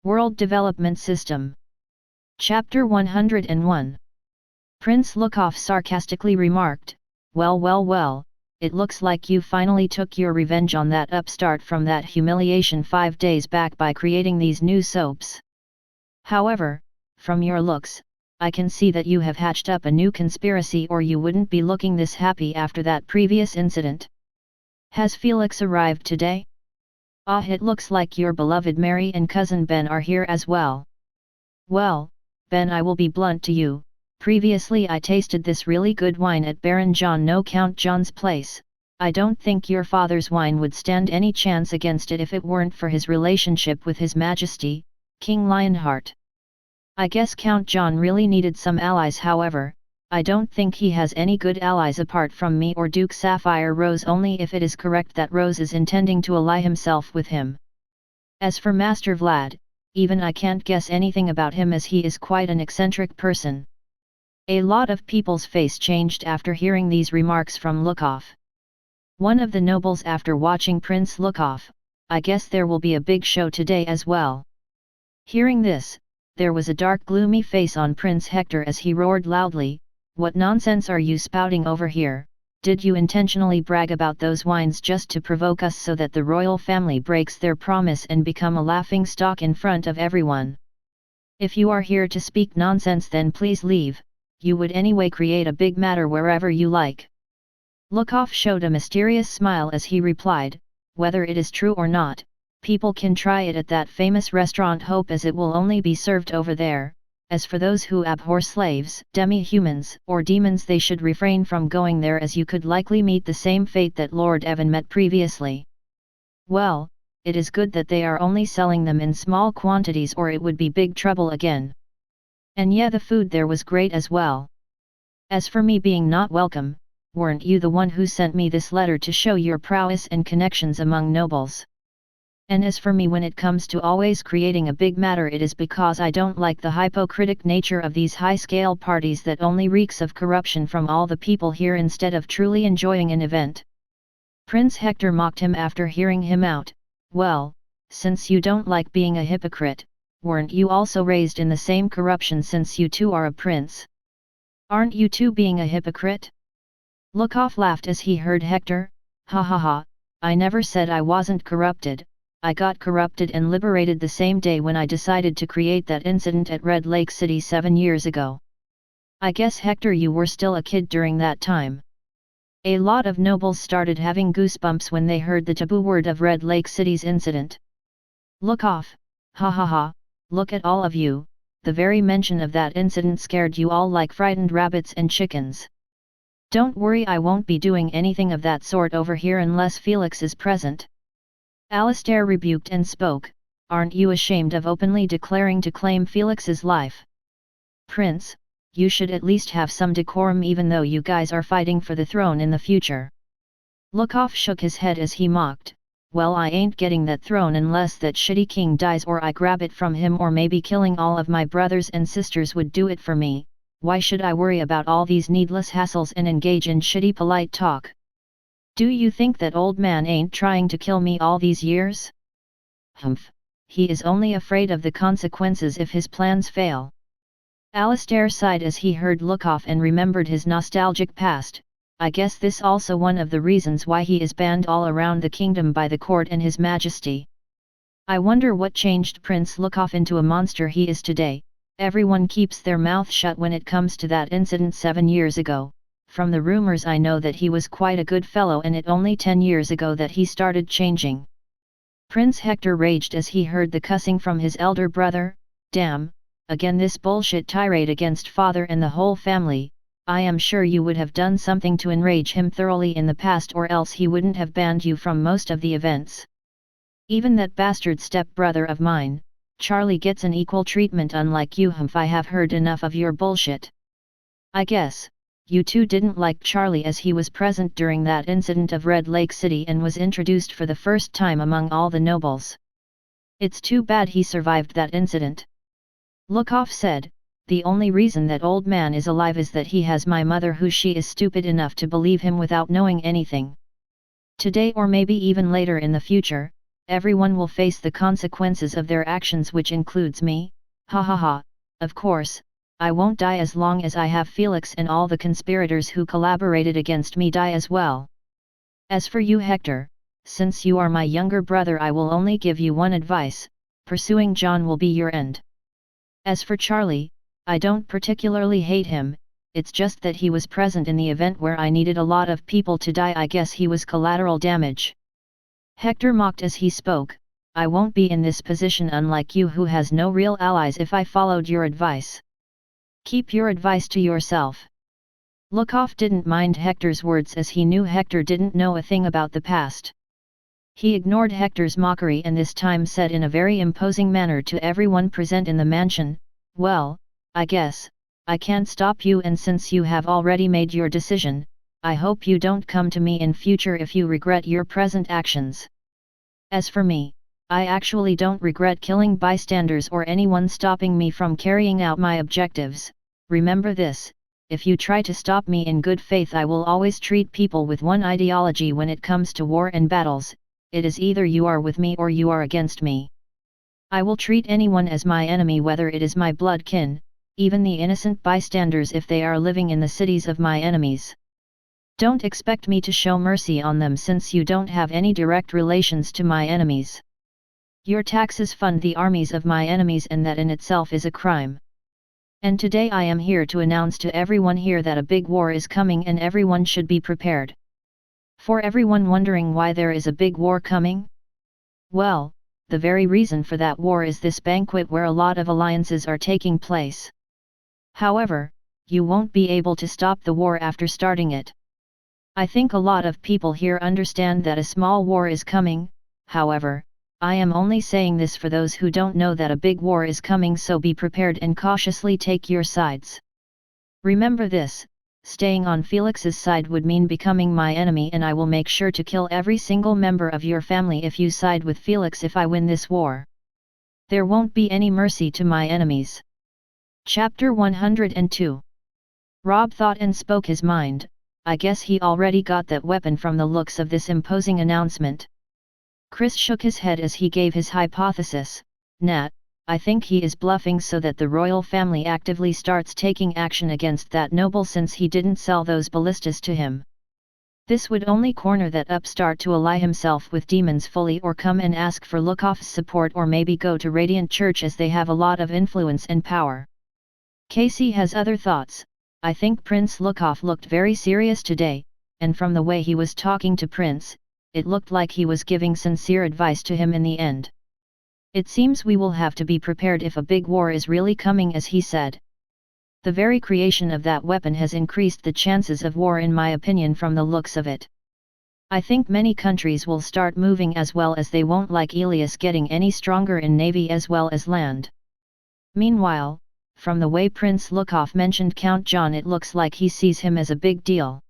World Development System. Chapter 101. Prince Lookoff sarcastically remarked, well, it looks like you finally took your revenge on that upstart from that humiliation 5 days back by creating these new soaps. However, from your looks, I can see that you have hatched up a new conspiracy, or you wouldn't be looking this happy after that previous incident. Has Felix arrived today? It looks like your beloved Mary and cousin Ben are here as well. Well, Ben, I will be blunt to you. Previously I tasted this really good wine at Baron John no Count John's place. I don't think your father's wine would stand any chance against it if it weren't for his relationship with His Majesty, King Lionheart. I guess Count John really needed some allies. However, I don't think he has any good allies apart from me or Duke Sapphire Rose, only if it is correct that Rose is intending to ally himself with him. As for Master Vlad, even I can't guess anything about him, as he is quite an eccentric person. A lot of people's face changed after hearing these remarks from Lookoff. One of the nobles, after watching Prince Lookoff, I guess there will be a big show today as well. Hearing this, there was a dark gloomy face on Prince Hector as he roared loudly, "What nonsense are you spouting over here? Did you intentionally brag about those wines just to provoke us so that the royal family breaks their promise and become a laughing stock in front of everyone? If you are here to speak nonsense, then please leave. You would anyway create a big matter wherever you like." Lookoff showed a mysterious smile as he replied, "Whether it is true or not, people can try it at that famous restaurant Hope, as it will only be served over there. As for those who abhor slaves, demi-humans, or demons, they should refrain from going there, as you could likely meet the same fate that Lord Evan met previously. Well, it is good that they are only selling them in small quantities, or it would be big trouble again. And yeah, the food there was great as well. As for me being not welcome, weren't you the one who sent me this letter to show your prowess and connections among nobles? And as for me, when it comes to always creating a big matter, it is because I don't like the hypocritic nature of these high-scale parties that only reeks of corruption from all the people here instead of truly enjoying an event." Prince Hector mocked him after hearing him out. "Well, since you don't like being a hypocrite, weren't you also raised in the same corruption, since you too are a prince? Aren't you too being a hypocrite?" Lookoff laughed as he heard Hector. Ha, I never said I wasn't corrupted. I got corrupted and liberated the same day when I decided to create that incident at Red Lake City 7 years ago. I guess, Hector, you were still a kid during that time." A lot of nobles started having goosebumps when they heard the taboo word of Red Lake City's incident. Lookoff, ha, look at all of you, the very mention of that incident scared you all like frightened rabbits and chickens. Don't worry, I won't be doing anything of that sort over here unless Felix is present. Alistair rebuked and spoke, "Aren't you ashamed of openly declaring to claim Felix's life? Prince, you should at least have some decorum, even though you guys are fighting for the throne in the future." Lookoff shook his head as he mocked, "Well, I ain't getting that throne unless that shitty king dies, or I grab it from him, or maybe killing all of my brothers and sisters would do it for me. Why should I worry about all these needless hassles and engage in shitty polite talk? Do you think that old man ain't trying to kill me all these years? Humph, he is only afraid of the consequences if his plans fail." Alistair sighed as he heard Lookoff and remembered his nostalgic past. "I guess this also one of the reasons why he is banned all around the kingdom by the court and His Majesty. I wonder what changed Prince Lookoff into a monster he is today. Everyone keeps their mouth shut when it comes to that incident 7 years ago. From the rumors I know that he was quite a good fellow, and it only 10 years ago that he started changing." Prince Hector raged as he heard the cussing from his elder brother. "Damn, again this bullshit tirade against father and the whole family. I am sure you would have done something to enrage him thoroughly in the past, or else he wouldn't have banned you from most of the events. Even that bastard step-brother of mine, Charlie, gets an equal treatment unlike you. Humph, I have heard enough of your bullshit. I guess you two didn't like Charlie, as he was present during that incident of Red Lake City and was introduced for the first time among all the nobles. It's too bad he survived that incident." Lookoff said, "The only reason that old man is alive is that he has my mother, who she is stupid enough to believe him without knowing anything. Today, or maybe even later in the future, everyone will face the consequences of their actions, which includes me, ha ha ha. Of course, I won't die as long as I have Felix, and all the conspirators who collaborated against me die as well. As for you, Hector, since you are my younger brother, I will only give you one advice: pursuing John will be your end. As for Charlie, I don't particularly hate him, it's just that he was present in the event where I needed a lot of people to die. I guess he was collateral damage. Hector mocked as he spoke. I won't be in this position, unlike you who has no real allies, if I followed your advice. Keep your advice to yourself. Lookoff didn't mind Hector's words, as he knew Hector didn't know a thing about the past. He ignored Hector's mockery and this time said in a very imposing manner to everyone present in the mansion, "Well, I guess I can't stop you, and since you have already made your decision, I hope you don't come to me in future if you regret your present actions. As for me, I actually don't regret killing bystanders or anyone stopping me from carrying out my objectives. Remember this: if you try to stop me in good faith, I will always treat people with one ideology when it comes to war and battles. It is either you are with me or you are against me. I will treat anyone as my enemy, whether it is my blood kin, even the innocent bystanders if they are living in the cities of my enemies. Don't expect me to show mercy on them, since you don't have any direct relations to my enemies. Your taxes fund the armies of my enemies, and that in itself is a crime. And today I am here to announce to everyone here that a big war is coming, and everyone should be prepared." For everyone wondering why there is a big war coming? Well, the very reason for that war is this banquet where a lot of alliances are taking place. However, you won't be able to stop the war after starting it. I think a lot of people here understand that a small war is coming. However, I am only saying this for those who don't know that a big war is coming, so be prepared and cautiously take your sides. Remember this: staying on Felix's side would mean becoming my enemy, and I will make sure to kill every single member of your family if you side with Felix if I win this war. There won't be any mercy to my enemies. Chapter 102. Rob thought and spoke his mind. I guess he already got that weapon from the looks of this imposing announcement. Chris shook his head as he gave his hypothesis. Nat, I think he is bluffing so that the royal family actively starts taking action against that noble, since he didn't sell those ballistas to him. This would only corner that upstart to ally himself with demons fully, or come and ask for Lookoff's support, or maybe go to Radiant Church, as they have a lot of influence and power. Casey has other thoughts. I think Prince Lookoff looked very serious today, and from the way he was talking to Prince, it looked like he was giving sincere advice to him in the end. It seems we will have to be prepared if a big war is really coming, as he said. The very creation of that weapon has increased the chances of war, in my opinion, from the looks of it. I think many countries will start moving as well, as they won't like Elias getting any stronger in navy as well as land. Meanwhile, from the way Prince Lookoff mentioned Count John, it looks like he sees him as a big deal.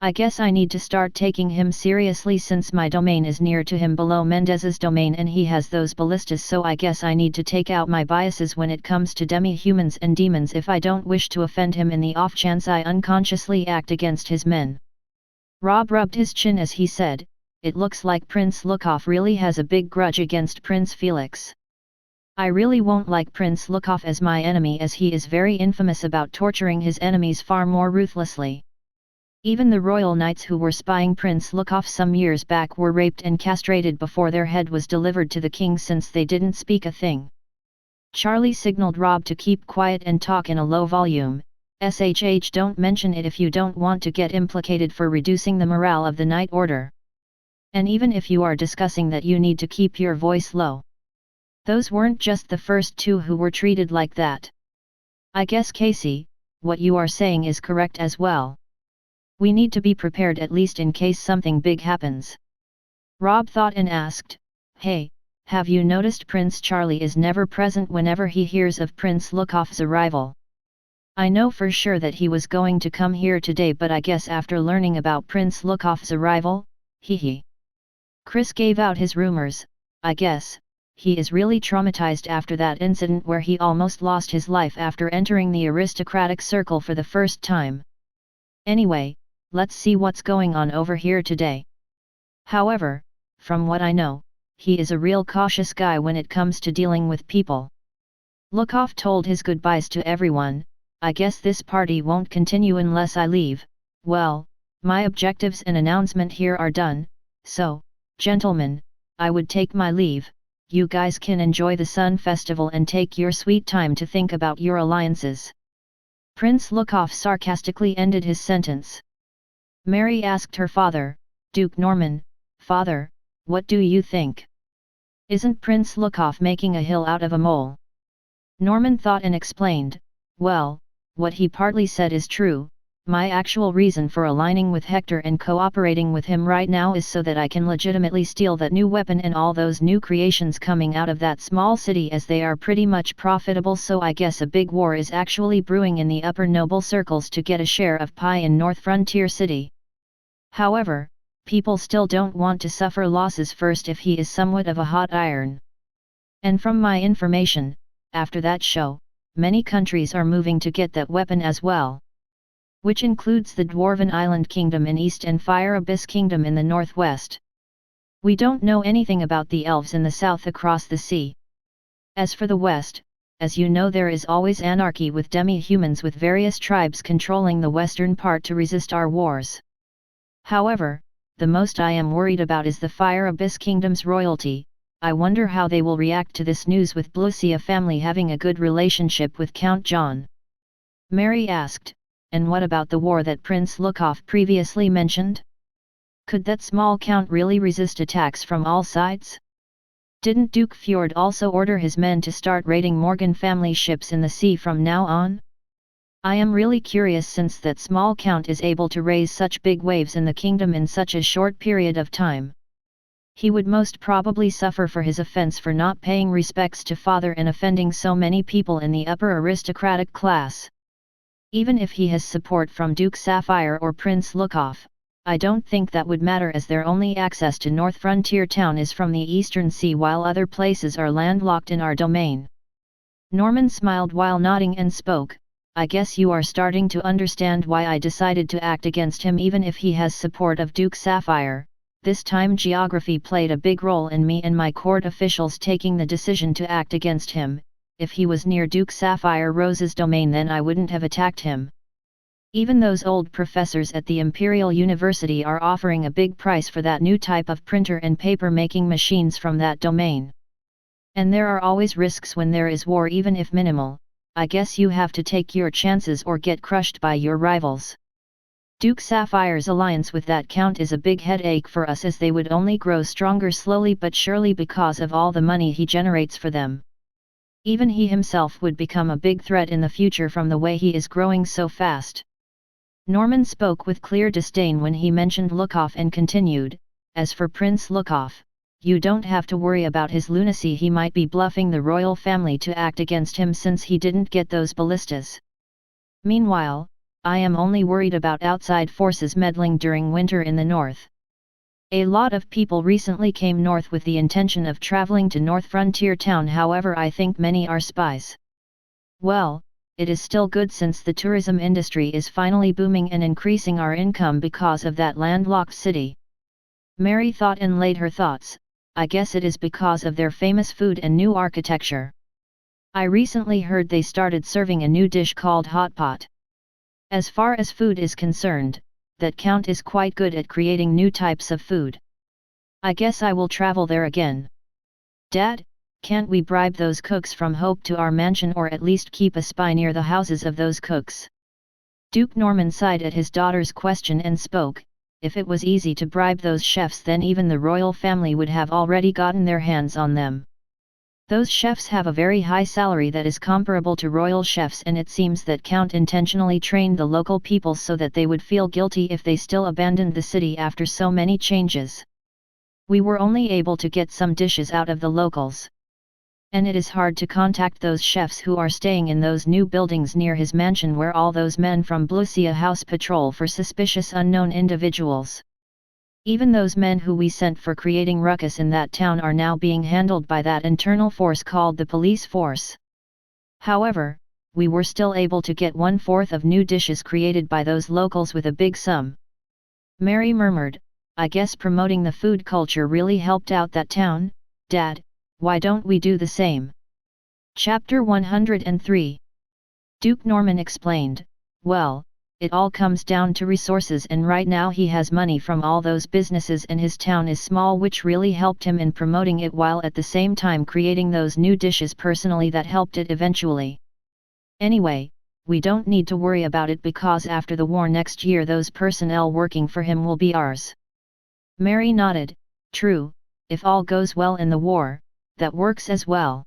I guess I need to start taking him seriously, since my domain is near to him below Mendez's domain, and he has those ballistas, so I guess I need to take out my biases when it comes to demi-humans and demons if I don't wish to offend him in the off chance I unconsciously act against his men. Rob rubbed his chin as he said, it looks like Prince Lookoff really has a big grudge against Prince Felix. I really won't like Prince Lookoff as my enemy, as he is very infamous about torturing his enemies far more ruthlessly. Even the royal knights who were spying Prince Lookoff some years back were raped and castrated before their head was delivered to the king, since they didn't speak a thing. Charlie signaled Rob to keep quiet and talk in a low volume. SHH, don't mention it if you don't want to get implicated for reducing the morale of the Knight Order. And even if you are discussing that, you need to keep your voice low. Those weren't just the first two who were treated like that. I guess, Casey, what you are saying is correct as well. We need to be prepared, at least in case something big happens. Rob thought and asked, hey, have you noticed Prince Charlie is never present whenever he hears of Prince Lookoff's arrival? I know for sure that he was going to come here today, but I guess after learning about Prince Lookoff's arrival, he. Chris gave out his rumors. I guess he is really traumatized after that incident where he almost lost his life after entering the aristocratic circle for the first time. Anyway, let's see what's going on over here today. However, from what I know, he is a real cautious guy when it comes to dealing with people. Lookoff told his goodbyes to everyone. I guess this party won't continue unless I leave. Well, my objectives and announcement here are done, so, gentlemen, I would take my leave. You guys can enjoy the Sun Festival and take your sweet time to think about your alliances. Prince Lookoff sarcastically ended his sentence. Mary asked her father, Duke Norman, "Father, what do you think? Isn't Prince Lookoff making a hill out of a mole?" Norman thought and explained, "Well, what he partly said is true. My actual reason for aligning with Hector and cooperating with him right now is so that I can legitimately steal that new weapon and all those new creations coming out of that small city, as they are pretty much profitable, so I guess a big war is actually brewing in the upper noble circles to get a share of pie in North Frontier City. However, people still don't want to suffer losses first if he is somewhat of a hot iron. And from my information, after that show, many countries are moving to get that weapon as well. Which includes the Dwarven Island Kingdom in east and Fire Abyss Kingdom in the northwest. We don't know anything about the elves in the south across the sea. As for the west, as you know, there is always anarchy with demi-humans with various tribes controlling the western part to resist our wars. However, the most I am worried about is the Fire Abyss Kingdom's royalty. I wonder how they will react to this news, with Blucia family having a good relationship with Count John. Mary asked, "And what about the war that Prince Lookoff previously mentioned? Could that small count really resist attacks from all sides? Didn't Duke Fjord also order his men to start raiding Morgan family ships in the sea from now on? I am really curious, since that small count is able to raise such big waves in the kingdom in such a short period of time. He would most probably suffer for his offense for not paying respects to father and offending so many people in the upper aristocratic class. Even if he has support from Duke Sapphire or Prince Lookoff, I don't think that would matter, as their only access to North Frontier Town is from the Eastern Sea, while other places are landlocked in our domain." Norman smiled while nodding and spoke, "I guess you are starting to understand why I decided to act against him even if he has support of Duke Sapphire. This time geography played a big role in me and my court officials taking the decision to act against him. If he was near Duke Sapphire Rose's domain, then I wouldn't have attacked him. Even those old professors at the Imperial University are offering a big price for that new type of printer and paper making machines from that domain. And there are always risks when there is war, even if minimal. I guess you have to take your chances or get crushed by your rivals. Duke Sapphire's alliance with that count is a big headache for us, as they would only grow stronger slowly but surely because of all the money he generates for them. Even he himself would become a big threat in the future from the way he is growing so fast." Norman spoke with clear disdain when he mentioned Lookoff and continued, "As for Prince Lookoff, you don't have to worry about his lunacy. He might be bluffing the royal family to act against him since he didn't get those ballistas. Meanwhile, I am only worried about outside forces meddling during winter in the north. A lot of people recently came north with the intention of traveling to North Frontier Town, however I think many are spies. Well, it is still good since the tourism industry is finally booming and increasing our income because of that landlocked city." Mary thought and laid her thoughts, "I guess it is because of their famous food and new architecture. I recently heard they started serving a new dish called hot pot. As far as food is concerned, that count is quite good at creating new types of food. I guess I will travel there again. Dad, can't we bribe those cooks from Hope to our mansion, or at least keep a spy near the houses of those cooks?" Duke Norman sighed at his daughter's question and spoke, "If it was easy to bribe those chefs, then even the royal family would have already gotten their hands on them. Those chefs have a very high salary that is comparable to royal chefs, and it seems that Count intentionally trained the local people so that they would feel guilty if they still abandoned the city after so many changes. We were only able to get some dishes out of the locals. And it is hard to contact those chefs who are staying in those new buildings near his mansion, where all those men from Blucia House patrol for suspicious unknown individuals. Even those men who we sent for creating ruckus in that town are now being handled by that internal force called the police force. However, we were still able to get 1/4 of new dishes created by those locals with a big sum." Mary murmured, "I guess promoting the food culture really helped out that town. Dad, why don't we do the same? Chapter 103. Duke Norman explained, well, it all comes down to resources, and right now he has money from all those businesses and his town is small, which really helped him in promoting it while at the same time creating those new dishes personally that helped it eventually. Anyway, we don't need to worry about it because after the war next year those personnel working for him will be ours. Mary nodded, true, if all goes well in the war, that works as well.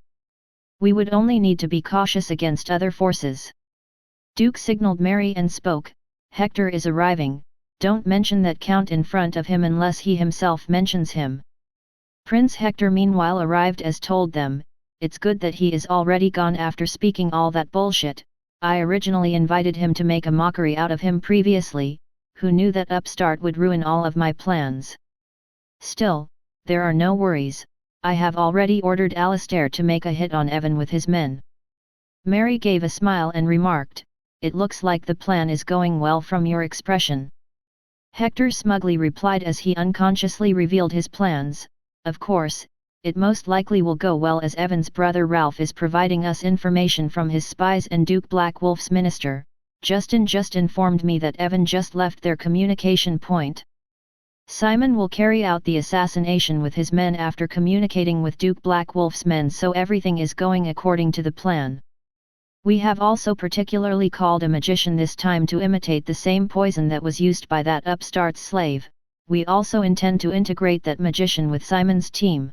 We would only need to be cautious against other forces. Duke signaled Mary and spoke, Hector is arriving, don't mention that Count in front of him unless he himself mentions him. Prince Hector meanwhile arrived as told them, it's good that he is already gone after speaking all that bullshit. I originally invited him to make a mockery out of him previously, who knew that upstart would ruin all of my plans. Still, there are no worries, I have already ordered Alistair to make a hit on Evan with his men. Mary gave a smile and remarked, it looks like the plan is going well from your expression. Hector smugly replied as he unconsciously revealed his plans, of course, it most likely will go well as Evan's brother Ralph is providing us information from his spies and Duke Blackwolf's minister. Justin just informed me that Evan just left their communication point. Simon will carry out the assassination with his men after communicating with Duke Blackwolf's men, so everything is going according to the plan. We have also particularly called a magician this time to imitate the same poison that was used by that upstart slave. We also intend to integrate that magician with Simon's team.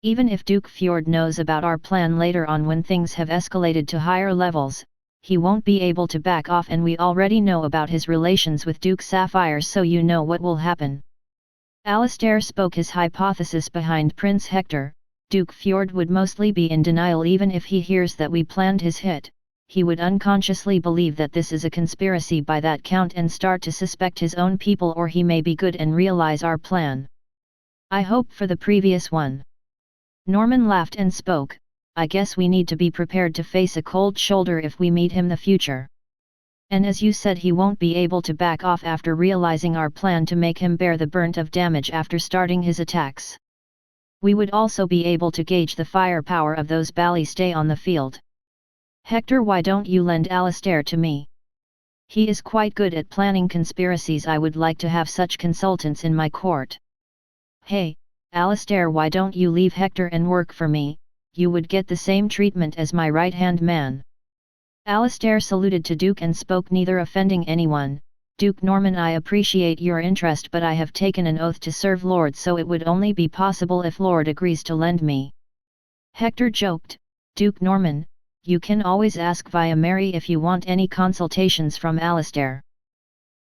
Even if Duke Fjord knows about our plan later on when things have escalated to higher levels, he won't be able to back off, and we already know about his relations with Duke Sapphire, so you know what will happen. Alistair spoke his hypothesis behind Prince Hector. Duke Fjord would mostly be in denial even if he hears that we planned his hit. He would unconsciously believe that this is a conspiracy by that Count and start to suspect his own people, or he may be good and realize our plan. I hope for the previous one. Norman laughed and spoke, I guess we need to be prepared to face a cold shoulder if we meet him in the future. And as you said, he won't be able to back off after realizing our plan to make him bear the brunt of damage after starting his attacks. We would also be able to gauge the firepower of those ballistae on the field. Hector, why don't you lend Alistair to me? He is quite good at planning conspiracies. I would like to have such consultants in my court. Hey, Alistair, why don't you leave Hector and work for me? You would get the same treatment as my right-hand man. Alistair saluted to Duke and spoke, neither offending anyone. Duke Norman, I appreciate your interest, but I have taken an oath to serve Lord, so it would only be possible if Lord agrees to lend me. Hector joked, Duke Norman, you can always ask via Mary if you want any consultations from Alistair.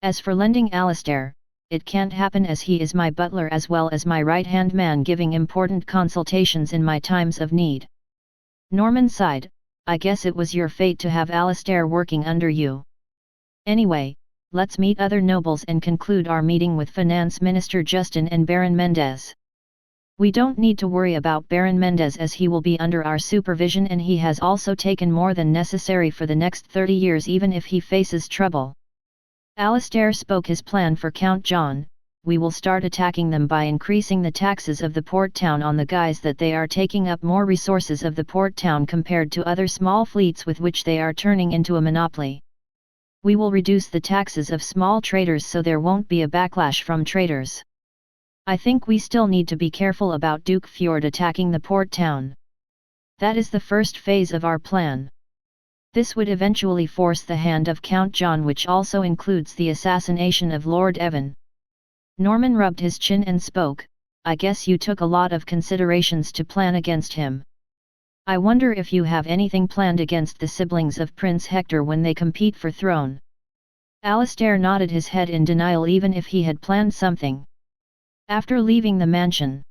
As for lending Alistair, it can't happen as he is my butler as well as my right-hand man, giving important consultations in my times of need. Norman sighed, I guess it was your fate to have Alistair working under you. Anyway, let's meet other nobles and conclude our meeting with Finance Minister Justin and Baron Mendez. We don't need to worry about Baron Mendez as he will be under our supervision, and he has also taken more than necessary for the next 30 years even if he faces trouble. Alistair spoke his plan for Count John. We will start attacking them by increasing the taxes of the port town on the guise that they are taking up more resources of the port town compared to other small fleets with which they are turning into a monopoly. We will reduce the taxes of small traders so there won't be a backlash from traders. I think we still need to be careful about Duke Fjord attacking the port town. That is the first phase of our plan. This would eventually force the hand of Count John, which also includes the assassination of Lord Evan. Norman rubbed his chin and spoke, I guess you took a lot of considerations to plan against him. I wonder if you have anything planned against the siblings of Prince Hector when they compete for throne. Alistair nodded his head in denial, even if he had planned something. After leaving the mansion,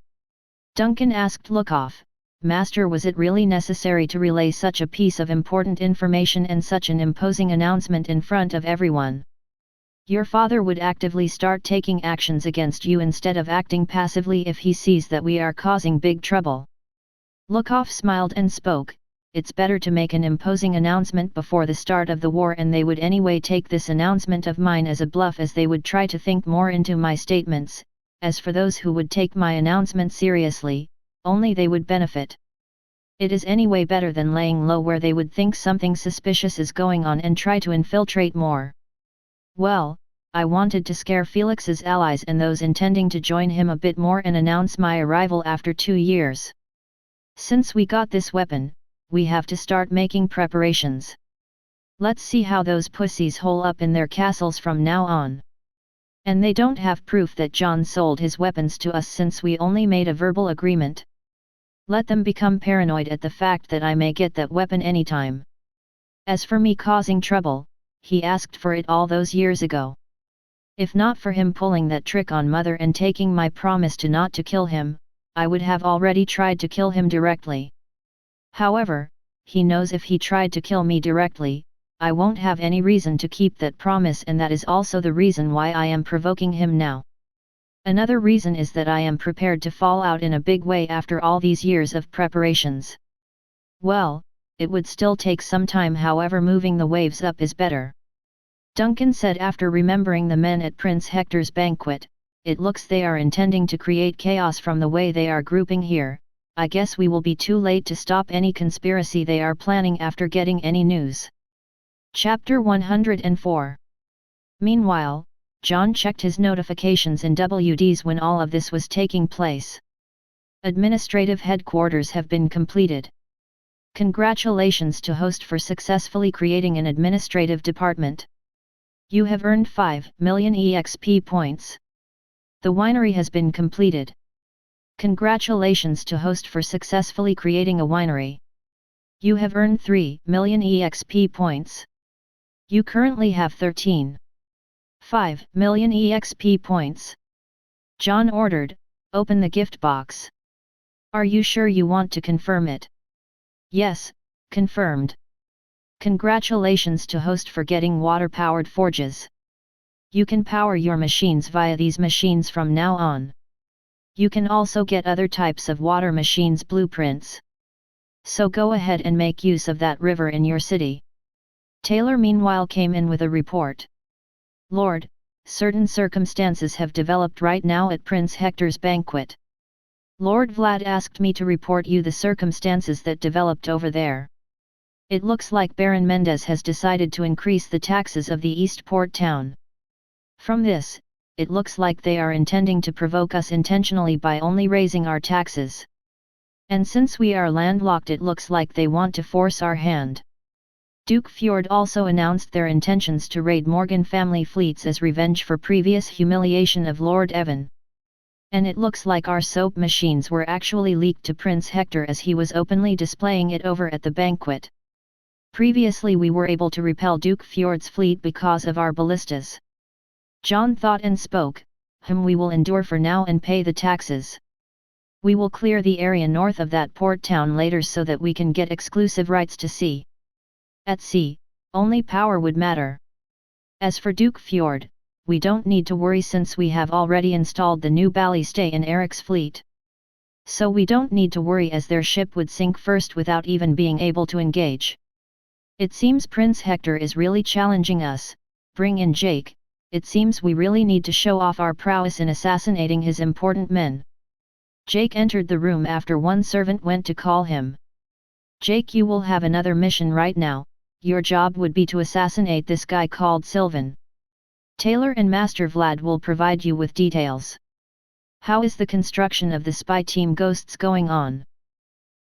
Duncan asked Lookoff, Master, was it really necessary to relay such a piece of important information and such an imposing announcement in front of everyone? Your father would actively start taking actions against you instead of acting passively if he sees that we are causing big trouble. Lookoff smiled and spoke, it's better to make an imposing announcement before the start of the war, and they would anyway take this announcement of mine as a bluff, as they would try to think more into my statements. As for those who would take my announcement seriously, only they would benefit. It is anyway better than laying low where they would think something suspicious is going on and try to infiltrate more. Well, I wanted to scare Felix's allies and those intending to join him a bit more and announce my arrival after 2 years. Since we got this weapon, we have to start making preparations. Let's see how those pussies hole up in their castles from now on. And they don't have proof that John sold his weapons to us since we only made a verbal agreement. Let them become paranoid at the fact that I may get that weapon anytime. As for me causing trouble, he asked for it all those years ago. If not for him pulling that trick on Mother and taking my promise to not to kill him, I would have already tried to kill him directly. However, he knows if he tried to kill me directly, I won't have any reason to keep that promise, and that is also the reason why I am provoking him now. Another reason is that I am prepared to fall out in a big way after all these years of preparations. Well, it would still take some time, however moving the waves up is better. Duncan said after remembering the men at Prince Hector's banquet, it looks they are intending to create chaos from the way they are grouping here. I guess we will be too late to stop any conspiracy they are planning after getting any news. Chapter 104. Meanwhile, John checked his notifications in W.D.S when all of this was taking place. Administrative headquarters have been completed. Congratulations to host for successfully creating an administrative department. You have earned 5 million EXP points. The winery has been completed. Congratulations to host for successfully creating a winery. You have earned 3 million EXP points. You currently have 13.5 million EXP points. John ordered, open the gift box. Are you sure you want to confirm it? Yes, confirmed. Congratulations to host for getting water-powered forges. You can power your machines via these machines from now on. You can also get other types of water machines blueprints. So go ahead and make use of that river in your city. Taylor meanwhile came in with a report. Lord, certain circumstances have developed right now at Prince Hector's banquet. Lord Vlad asked me to report you the circumstances that developed over there. It looks like Baron Mendez has decided to increase the taxes of the East Port town. From this, it looks like they are intending to provoke us intentionally by only raising our taxes. And since we are landlocked, it looks like they want to force our hand. Duke Fjord also announced their intentions to raid Morgan family fleets as revenge for previous humiliation of Lord Evan. And it looks like our soap machines were actually leaked to Prince Hector as he was openly displaying it over at the banquet. Previously we were able to repel Duke Fjord's fleet because of our ballistas. John thought and spoke, we will endure for now and pay the taxes. We will clear the area north of that port town later so that we can get exclusive rights to sea. At sea, only power would matter. As for Duke Fjord, we don't need to worry since we have already installed the new ballista in Eric's fleet. So we don't need to worry as their ship would sink first without even being able to engage. It seems Prince Hector is really challenging us. Bring in Jake. It seems we really need to show off our prowess in assassinating his important men. Jake entered the room after one servant went to call him. Jake, you will have another mission right now. Your job would be to assassinate this guy called Sylvan. Taylor and Master Vlad will provide you with details. How is the construction of the spy team Ghosts going on?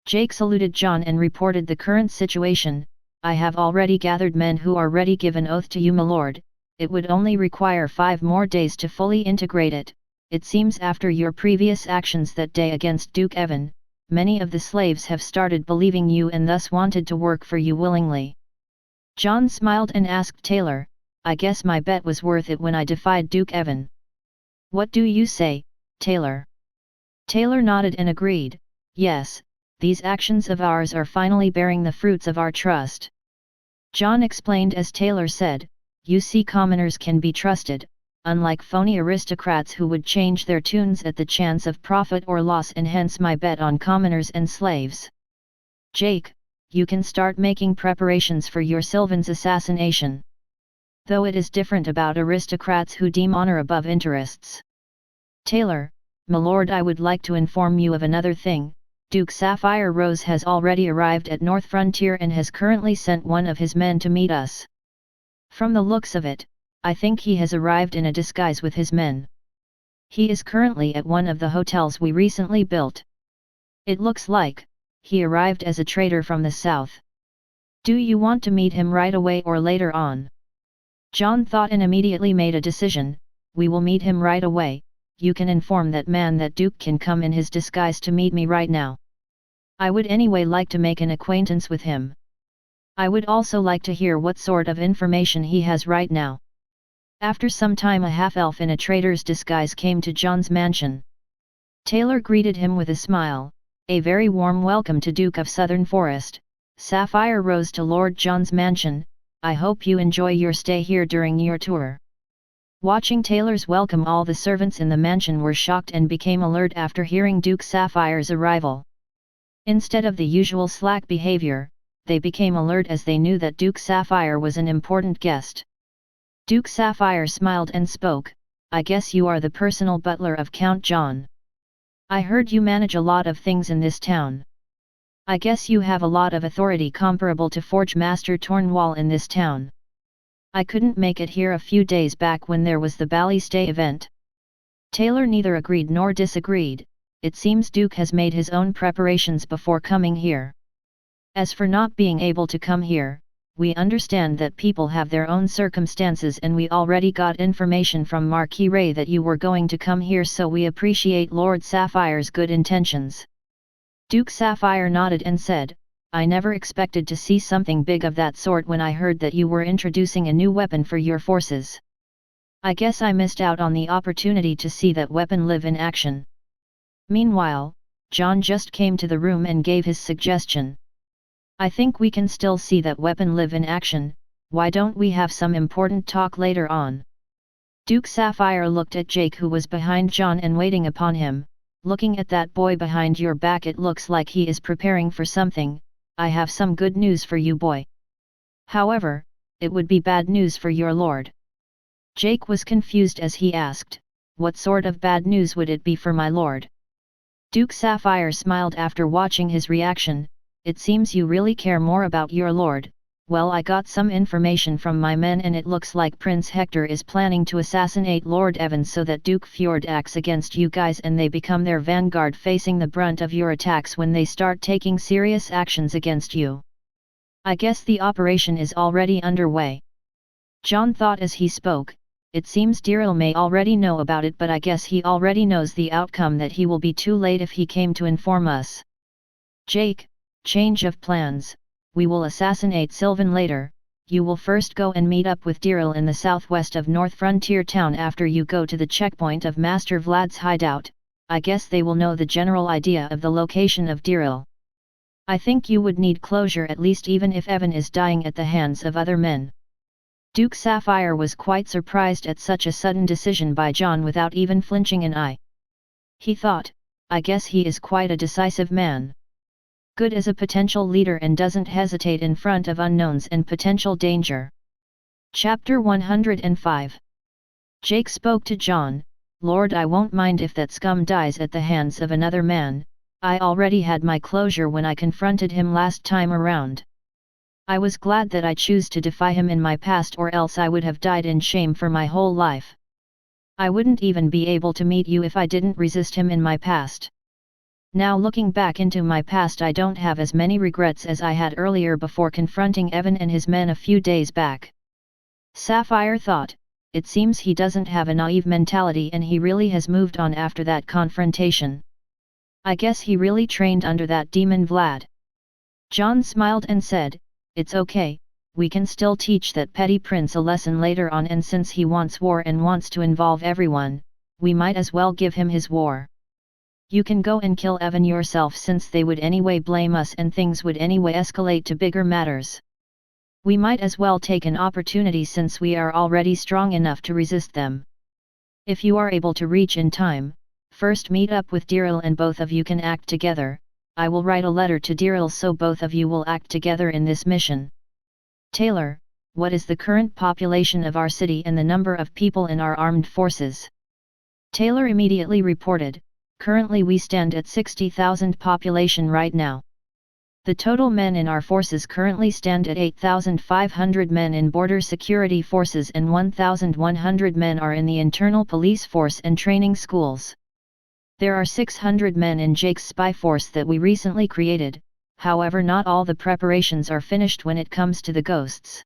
Jake saluted John and reported the current situation. I have already gathered men who are ready. Give an oath to you, my lord. It would only require 5 more days to fully integrate it. It seems after your previous actions that day against Duke Evan, many of the slaves have started believing you and thus wanted to work for you willingly. John smiled and asked Taylor, I guess my bet was worth it when I defied Duke Evan. What do you say, Taylor? Taylor nodded and agreed, yes, these actions of ours are finally bearing the fruits of our trust. John explained as Taylor said, you see, commoners can be trusted, unlike phony aristocrats who would change their tunes at the chance of profit or loss, and hence my bet on commoners and slaves. Jake, you can start making preparations for your Sylvan's assassination. Though it is different about aristocrats who deem honor above interests. Taylor, my lord, I would like to inform you of another thing. Duke Sapphire Rose has already arrived at North Frontier and has currently sent one of his men to meet us. From the looks of it, I think he has arrived in a disguise with his men. He is currently at one of the hotels we recently built. It looks like he arrived as a trader from the south. Do you want to meet him right away or later on? John thought and immediately made a decision. We will meet him right away. You can inform that man that Duke can come in his disguise to meet me right now. I would anyway like to make an acquaintance with him. I would also like to hear what sort of information he has right now. After some time, a half-elf in a trader's disguise came to John's mansion. Taylor greeted him with a smile. A very warm welcome to Duke of Southern Forest, Sapphire Rose, to Lord John's mansion. I hope you enjoy your stay here during your tour. Watching Taylor's welcome, all the servants in the mansion were shocked and became alert after hearing Duke Sapphire's arrival. Instead of the usual slack behavior, they became alert as they knew that Duke Sapphire was an important guest. Duke Sapphire smiled and spoke, I guess you are the personal butler of Count John. I heard you manage a lot of things in this town. I guess you have a lot of authority comparable to Forge Master Tornwall in this town. I couldn't make it here a few days back when there was the Ballystay event. Taylor neither agreed nor disagreed. It seems Duke has made his own preparations before coming here. As for not being able to come here, we understand that people have their own circumstances, and we already got information from Marquis Ray that you were going to come here, so we appreciate Lord Sapphire's good intentions. Duke Sapphire nodded and said, I never expected to see something big of that sort when I heard that you were introducing a new weapon for your forces. I guess I missed out on the opportunity to see that weapon live in action. Meanwhile, John just came to the room and gave his suggestion. I think we can still see that weapon live in action. Why don't we have some important talk later on? Duke Sapphire looked at Jake, who was behind John and waiting upon him. Looking at that boy behind your back, it looks like he is preparing for something. I have some good news for you, boy. However, it would be bad news for your lord. Jake was confused as he asked, what sort of bad news would it be for my lord? Duke Sapphire smiled after watching his reaction. It seems you really care more about your lord. Well, I got some information from my men, and it looks like Prince Hector is planning to assassinate Lord Evans so that Duke Fjord acts against you guys and they become their vanguard, facing the brunt of your attacks when they start taking serious actions against you. I guess the operation is already underway. John thought as he spoke, it seems Diril may already know about it, but I guess he already knows the outcome, that he will be too late if he came to inform us. Jake, change of plans. We will assassinate Sylvan later. You will first go and meet up with Diril in the southwest of North Frontier Town after you go to the checkpoint of Master Vlad's hideout. I guess they will know the general idea of the location of Diril. I think you would need closure, at least, even if Evan is dying at the hands of other men. Duke Sapphire was quite surprised at such a sudden decision by John without even flinching an eye. He thought, I guess he is quite a decisive man. Good as a potential leader and doesn't hesitate in front of unknowns and potential danger. Chapter 105. Jake spoke to John, Lord, I won't mind if that scum dies at the hands of another man. I already had my closure when I confronted him last time around. I was glad that I choose to defy him in my past, or else I would have died in shame for my whole life. I wouldn't even be able to meet you if I didn't resist him in my past. Now, looking back into my past, I don't have as many regrets as I had earlier before confronting Evan and his men a few days back. Sapphire thought, it seems he doesn't have a naive mentality and he really has moved on after that confrontation. I guess he really trained under that demon Vlad. John smiled and said, it's okay, we can still teach that petty prince a lesson later on, and since he wants war and wants to involve everyone, we might as well give him his war. You can go and kill Evan yourself, since they would anyway blame us and things would anyway escalate to bigger matters. We might as well take an opportunity since we are already strong enough to resist them. If you are able to reach in time, first meet up with Diril and both of you can act together. I will write a letter to Diril so both of you will act together in this mission. Taylor, what is the current population of our city and the number of people in our armed forces? Taylor immediately reported, Currently we stand at 60,000 population right now. The total men in our forces currently stand at 8,500 men in border security forces and 1,100 men are in the internal police force and training schools. There are 600 men in Jake's spy force that we recently created, however not all the preparations are finished when it comes to the ghosts.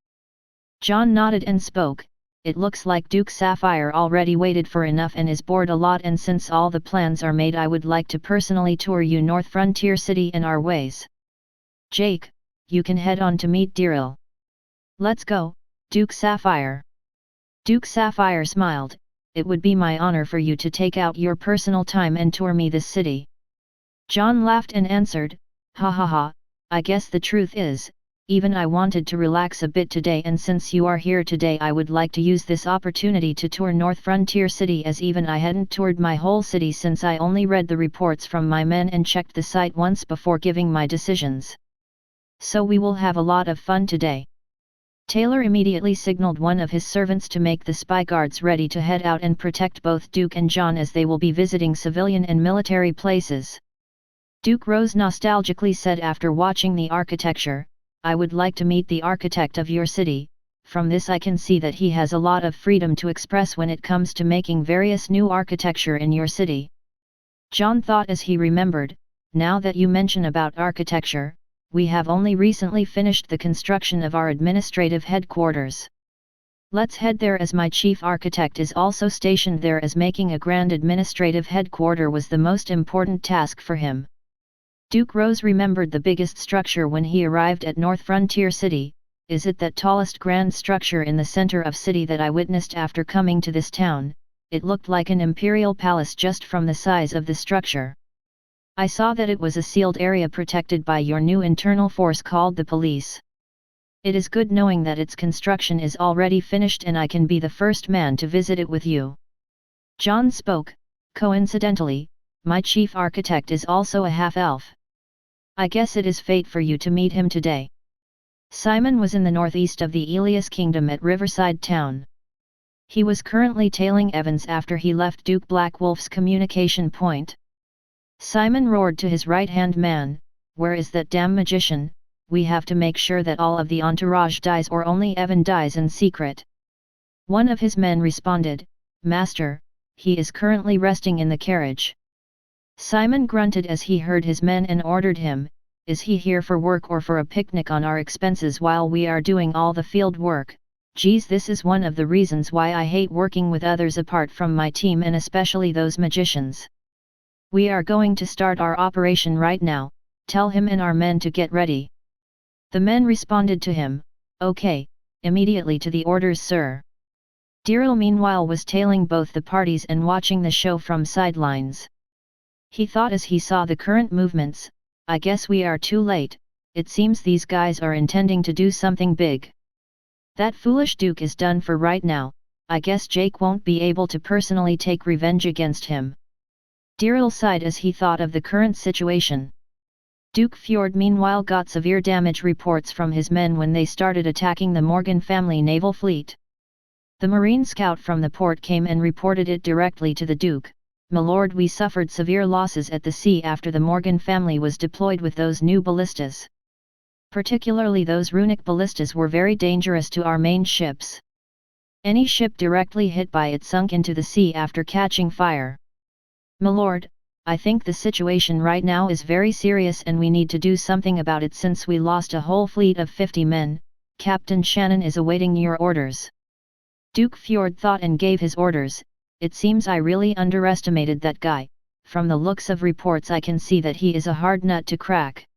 John nodded and spoke, it looks like Duke Sapphire already waited for enough and is bored a lot, and since all the plans are made I would like to personally tour you North Frontier City and our ways. Jake, you can head on to meet Daryl. Let's go, Duke Sapphire. Duke Sapphire smiled, it would be my honor for you to take out your personal time and tour me this city. John laughed and answered, ha ha ha, I guess the truth is, even I wanted to relax a bit today, and since you are here today I would like to use this opportunity to tour North Frontier City, as even I hadn't toured my whole city since I only read the reports from my men and checked the site once before giving my decisions. So we will have a lot of fun today. Taylor immediately signaled one of his servants to make the spy guards ready to head out and protect both Duke and John as they will be visiting civilian and military places. Duke Rose nostalgically said after watching the architecture, I would like to meet the architect of your city. From this I can see that he has a lot of freedom to express when it comes to making various new architecture in your city. John thought as he remembered, now that you mention about architecture, we have only recently finished the construction of our administrative headquarters. Let's head there as my chief architect is also stationed there, as making a grand administrative headquarter was the most important task for him. Duke Rose remembered the biggest structure when he arrived at North Frontier City. Is it that tallest grand structure in the center of city that I witnessed after coming to this town? It looked like an imperial palace just from the size of the structure. I saw that it was a sealed area protected by your new internal force called the police. It is good knowing that its construction is already finished and I can be the first man to visit it with you. John spoke, coincidentally, my chief architect is also a half-elf. I guess it is fate for you to meet him today. Simon was in the northeast of the Elias Kingdom at Riverside Town. He was currently tailing Evans after he left Duke Blackwolf's communication point. Simon roared to his right-hand man, where is that damn magician? We have to make sure that all of the entourage dies or only Evan dies in secret. One of his men responded, Master, he is currently resting in the carriage. Simon grunted as he heard his men and ordered him, is he here for work or for a picnic on our expenses while we are doing all the field work? Geez, this is one of the reasons why I hate working with others apart from my team and especially those magicians. We are going to start our operation right now, tell him and our men to get ready. The men responded to him, okay, immediately to the orders, sir. Daryl meanwhile was tailing both the parties and watching the show from sidelines. He thought as he saw the current movements, I guess we are too late, it seems these guys are intending to do something big. That foolish Duke is done for right now, I guess Jake won't be able to personally take revenge against him. Daryl sighed as he thought of the current situation. Duke Fjord meanwhile got severe damage reports from his men when they started attacking the Morgan family naval fleet. The Marine scout from the port came and reported it directly to the Duke. My lord, we suffered severe losses at the sea after the Morgan family was deployed with those new ballistas. Particularly those runic ballistas were very dangerous to our main ships. Any ship directly hit by it sunk into the sea after catching fire. My lord, I think the situation right now is very serious and we need to do something about it since we lost a whole fleet of 50 men. Captain Shannon is awaiting your orders. Duke Fjord thought and gave his orders. It seems I really underestimated that guy. From the looks of reports I can see that he is a hard nut to crack.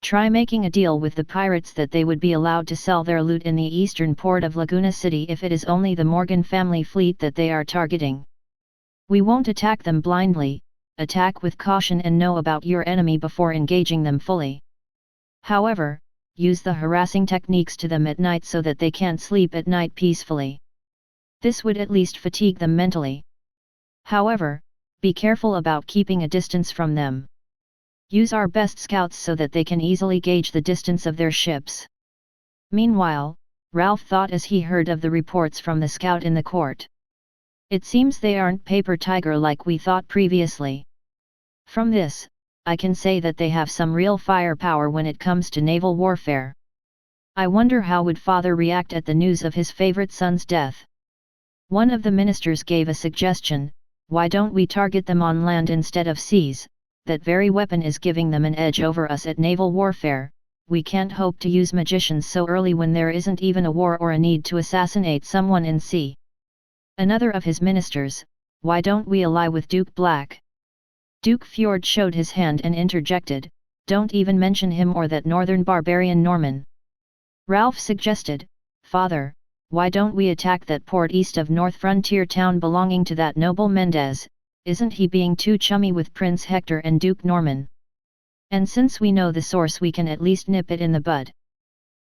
Try making a deal with the pirates that they would be allowed to sell their loot in the eastern port of Laguna City if it is only the Morgan family fleet that they are targeting. We won't attack them blindly, attack with caution and know about your enemy before engaging them fully. However, use the harassing techniques to them at night so that they can't sleep at night peacefully. This would at least fatigue them mentally. However, be careful about keeping a distance from them. Use our best scouts so that they can easily gauge the distance of their ships. Meanwhile, Ralph thought as he heard of the reports from the scout in the court. It seems they aren't paper tiger like we thought previously. From this, I can say that they have some real firepower when it comes to naval warfare. I wonder how would father react at the news of his favorite son's death. One of the ministers gave a suggestion, why don't we target them on land instead of seas? That very weapon is giving them an edge over us at naval warfare. We can't hope to use magicians so early when there isn't even a war or a need to assassinate someone in sea. Another of his ministers, why don't we ally with Duke Black? Duke Fjord showed his hand and interjected, don't even mention him or that northern barbarian Norman. Ralph suggested, Father, why don't we attack that port east of North Frontier town belonging to that noble Mendez? Isn't he being too chummy with Prince Hector and Duke Norman? And since we know the source we can at least nip it in the bud.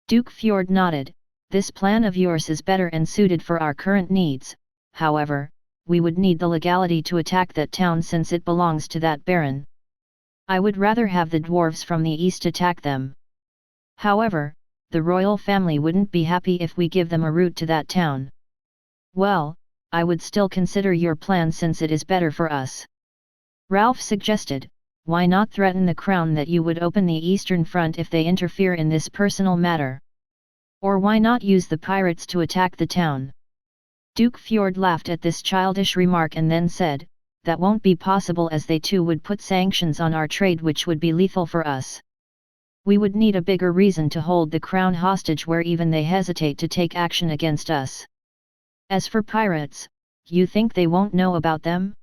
Duke Fjord nodded, this plan of yours is better and suited for our current needs, however, we would need the legality to attack that town since it belongs to that baron. I would rather have the dwarves from the east attack them. However, the royal family wouldn't be happy if we give them a route to that town. Well, I would still consider your plan since it is better for us. Ralph suggested, why not threaten the crown that you would open the eastern front if they interfere in this personal matter? Or why not use the pirates to attack the town? Duke Fjord laughed at this childish remark and then said, that won't be possible as they too would put sanctions on our trade which would be lethal for us. We would need a bigger reason to hold the crown hostage where even they hesitate to take action against us. As for pirates, you think they won't know about them?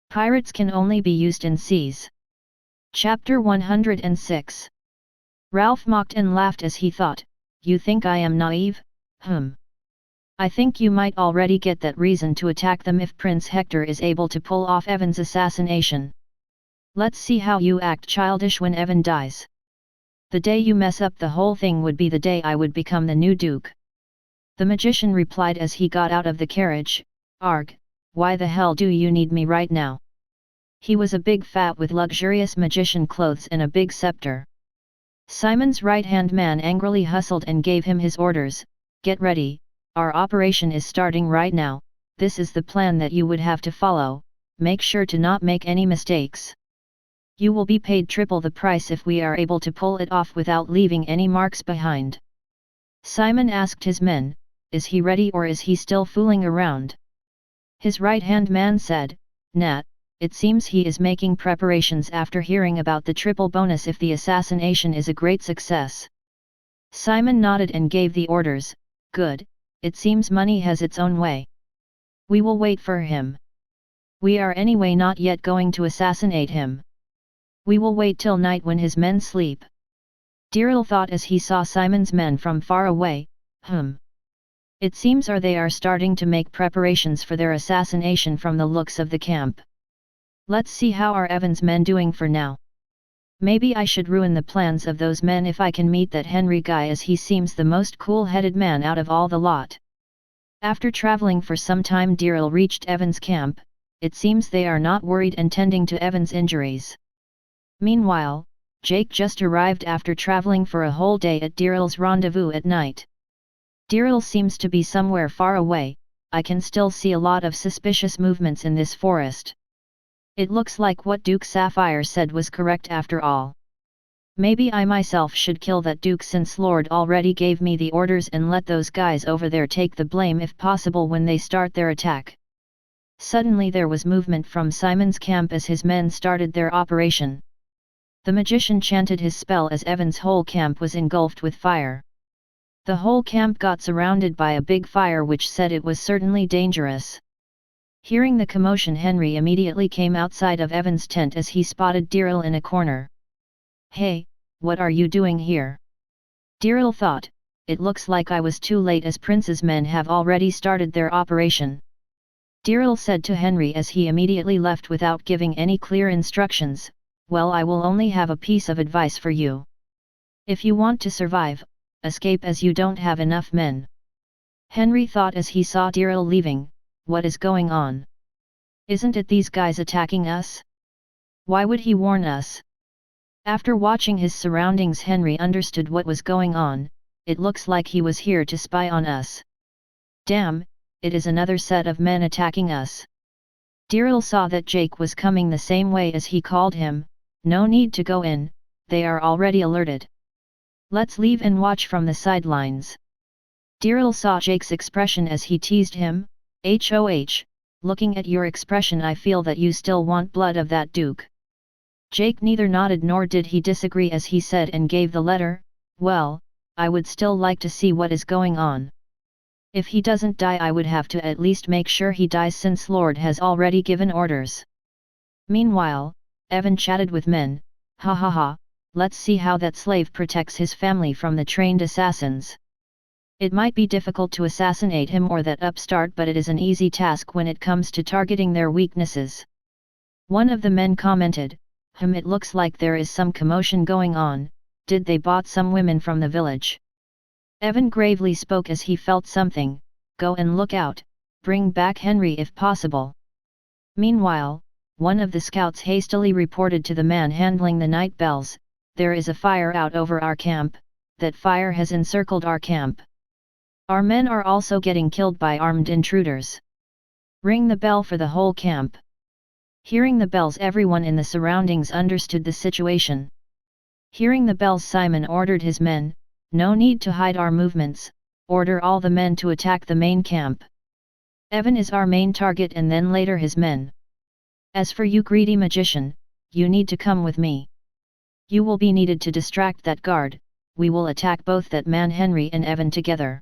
Pirates can only be used in seas. Chapter 106. Ralph mocked and laughed as he thought, you think I am naive? I think you might already get that reason to attack them if Prince Hector is able to pull off Evan's assassination. Let's see how you act childish when Evan dies. The day you mess up the whole thing would be the day I would become the new duke. The magician replied as he got out of the carriage, Arg, why the hell do you need me right now? He was a big fat with luxurious magician clothes and a big scepter. Simon's right-hand man angrily hustled and gave him his orders, get ready, our operation is starting right now, this is the plan that you would have to follow, make sure to not make any mistakes. You will be paid triple the price if we are able to pull it off without leaving any marks behind. Simon asked his men, is he ready or is he still fooling around? His right-hand man said, Nat, it seems he is making preparations after hearing about the triple bonus if the assassination is a great success. Simon nodded and gave the orders, good, it seems money has its own way. We will wait for him. We are anyway not yet going to assassinate him. We will wait till night when his men sleep. Diril thought as he saw Simon's men from far away, It seems they are starting to make preparations for their assassination from the looks of the camp. Let's see how are Evan's men doing for now. Maybe I should ruin the plans of those men if I can meet that Henry guy as he seems the most cool-headed man out of all the lot. After traveling for some time Diril reached Evan's camp, it seems they are not worried and tending to Evan's injuries. Meanwhile, Jake just arrived after traveling for a whole day at Diril's rendezvous at night. Diril seems to be somewhere far away, I can still see a lot of suspicious movements in this forest. It looks like what Duke Sapphire said was correct after all. Maybe I myself should kill that Duke since Lord already gave me the orders and let those guys over there take the blame if possible when they start their attack. Suddenly there was movement from Simon's camp as his men started their operation. The magician chanted his spell as Evan's whole camp was engulfed with fire. The whole camp got surrounded by a big fire which said it was certainly dangerous. Hearing the commotion Henry immediately came outside of Evan's tent as he spotted Diril in a corner. Hey, what are you doing here? Diril thought, it looks like I was too late as Prince's men have already started their operation. Diril said to Henry as he immediately left without giving any clear instructions, well I will only have a piece of advice for you. If you want to survive, escape as you don't have enough men. Henry thought as he saw Diril leaving, what is going on? Isn't it these guys attacking us? Why would he warn us? After watching his surroundings Henry understood what was going on, it looks like he was here to spy on us. Damn, it is another set of men attacking us. Diril saw that Jake was coming the same way as he called him. No need to go in, they are already alerted. Let's leave and watch from the sidelines. Diril saw Jake's expression as he teased him. HOH, looking at your expression I feel that you still want blood of that Duke. Jake neither nodded nor did he disagree as he said and gave the letter. Well, I would still like to see what is going on. If he doesn't die I would have to at least make sure he dies since Lord has already given orders. Meanwhile, Evan chatted with men. Ha ha ha, let's see how that slave protects his family from the trained assassins. It might be difficult to assassinate him or that upstart, but it is an easy task when it comes to targeting their weaknesses. One of the men commented, it looks like there is some commotion going on. Did they bought some women from the village? Evan gravely spoke as he felt something. Go and look out, bring back Henry if possible. Meanwhile, one of the scouts hastily reported to the man handling the night bells, there is a fire out over our camp, that fire has encircled our camp. Our men are also getting killed by armed intruders. Ring the bell for the whole camp. Hearing the bells, everyone in the surroundings understood the situation. Hearing the bells, Simon ordered his men, no need to hide our movements, order all the men to attack the main camp. Evan is our main target and then later his men. As for you greedy magician, you need to come with me. You will be needed to distract that guard, we will attack both that man Henry and Evan together.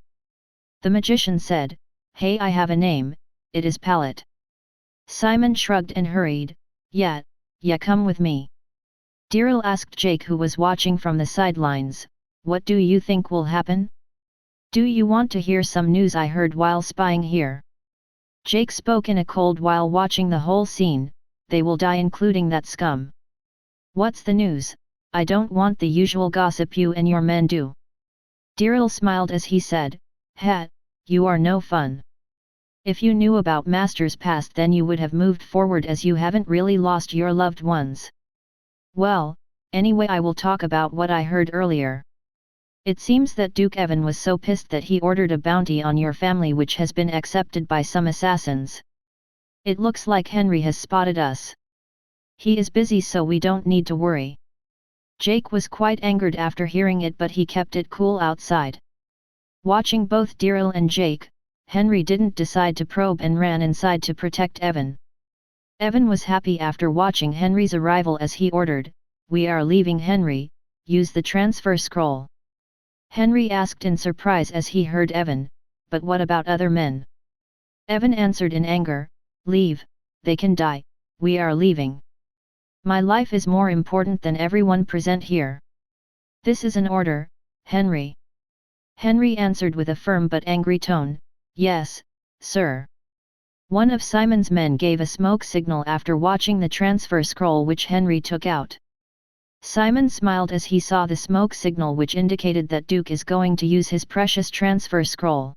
The magician said, hey, I have a name, it is Pallet. Simon shrugged and hurried, yeah, come with me. Diril asked Jake, who was watching from the sidelines, what do you think will happen? Do you want to hear some news I heard while spying here? Jake spoke in a cold while watching the whole scene, they will die including that scum. What's the news? I don't want the usual gossip you and your men do. Diril smiled as he said, you are no fun. If you knew about Master's past then you would have moved forward as you haven't really lost your loved ones. Well, anyway I will talk about what I heard earlier. It seems that Duke Evan was so pissed that he ordered a bounty on your family which has been accepted by some assassins. It looks like Henry has spotted us. He is busy so we don't need to worry. Jake was quite angered after hearing it but he kept it cool outside. Watching both Diril and Jake, Henry didn't decide to probe and ran inside to protect Evan. Evan was happy after watching Henry's arrival as he ordered, we are leaving Henry, use the transfer scroll. Henry asked in surprise as he heard Evan, but what about other men? Evan answered in anger, leave, they can die, we are leaving. My life is more important than everyone present here. This is an order, Henry. Henry answered with a firm but angry tone, yes, sir. One of Simon's men gave a smoke signal after watching the transfer scroll which Henry took out. Simon smiled as he saw the smoke signal which indicated that Duke is going to use his precious transfer scroll.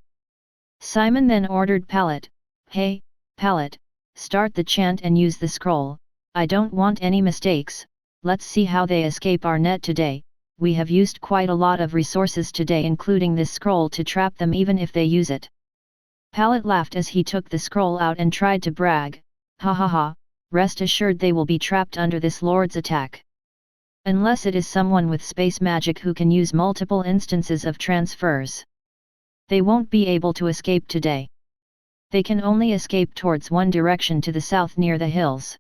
Simon then ordered Pallet, hey, Pallet, start the chant and use the scroll, I don't want any mistakes, let's see how they escape our net today. We have used quite a lot of resources today including this scroll to trap them even if they use it. Pallet laughed as he took the scroll out and tried to brag, ha ha ha, rest assured they will be trapped under this lord's attack. Unless it is someone with space magic who can use multiple instances of transfers. They won't be able to escape today. They can only escape towards one direction to the south near the hills.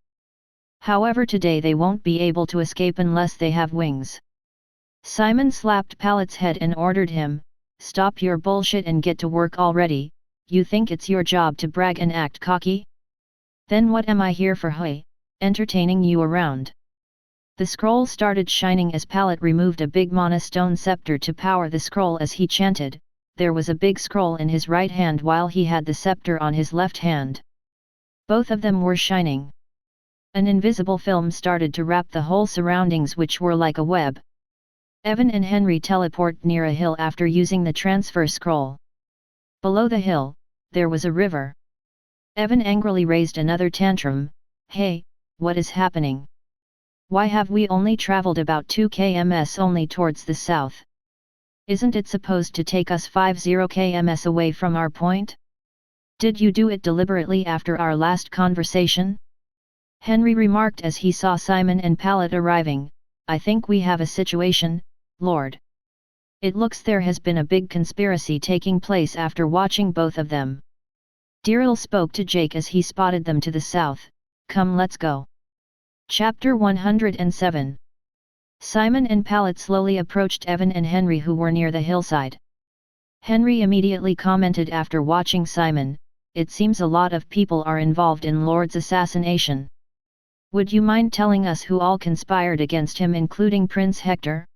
However today they won't be able to escape unless they have wings. Simon slapped Pallet's head and ordered him, stop your bullshit and get to work already, you think it's your job to brag and act cocky? Then what am I here for, hey, entertaining you around? The scroll started shining as Pallet removed a big mana stone scepter to power the scroll as he chanted, there was a big scroll in his right hand while he had the scepter on his left hand. Both of them were shining. An invisible film started to wrap the whole surroundings which were like a web. Evan and Henry teleport near a hill after using the transfer scroll. Below the hill, there was a river. Evan angrily raised another tantrum, hey, what is happening? Why have we only traveled about 2 kms only towards the south? Isn't it supposed to take us 50 kms away from our point? Did you do it deliberately after our last conversation? Henry remarked as he saw Simon and Pallet arriving. I think we have a situation, Lord. It looks there has been a big conspiracy taking place after watching both of them. Dirril spoke to Jake as he spotted them to the south. Come, let's go. Chapter 107. Simon and Pallet slowly approached Evan and Henry, who were near the hillside. Henry immediately commented after watching Simon, "It seems a lot of people are involved in Lord's assassination. Would you mind telling us who all conspired against him, including Prince Hector?"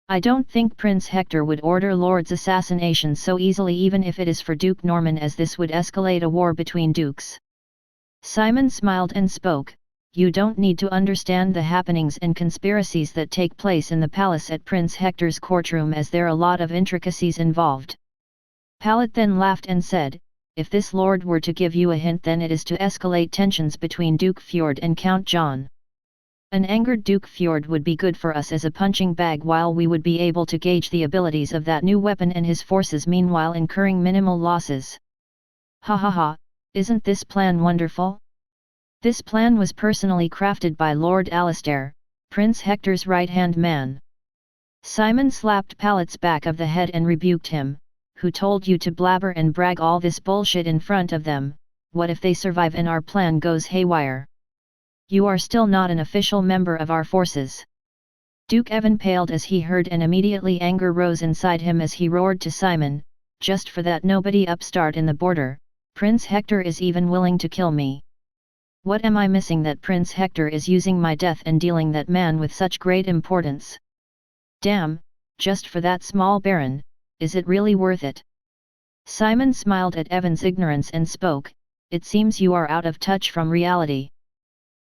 "I don't think Prince Hector would order Lord's assassination so easily, even if it is for Duke Norman, as this would escalate a war between dukes." Simon smiled and spoke, "You don't need to understand the happenings and conspiracies that take place in the palace at Prince Hector's courtroom, as there are a lot of intricacies involved." Pallet then laughed and said, "If this lord were to give you a hint, then it is to escalate tensions between Duke Fjord and Count John. An angered Duke Fjord would be good for us as a punching bag, while we would be able to gauge the abilities of that new weapon and his forces, meanwhile incurring minimal losses." "Ha ha ha, isn't this plan wonderful?" This plan was personally crafted by Lord Alastair, Prince Hector's right-hand man. Simon slapped Pallet's back of the head and rebuked him. "Who told you to blabber and brag all this bullshit in front of them? What if they survive and our plan goes haywire? You are still not an official member of our forces." Duke Evan paled as he heard, and immediately anger rose inside him as he roared to Simon, "Just for that nobody upstart in the border, Prince Hector is even willing to kill me. What am I missing that Prince Hector is using my death and dealing that man with such great importance? Damn, just for that small baron, is it really worth it?" Simon smiled at Evan's ignorance and spoke, "It seems you are out of touch from reality.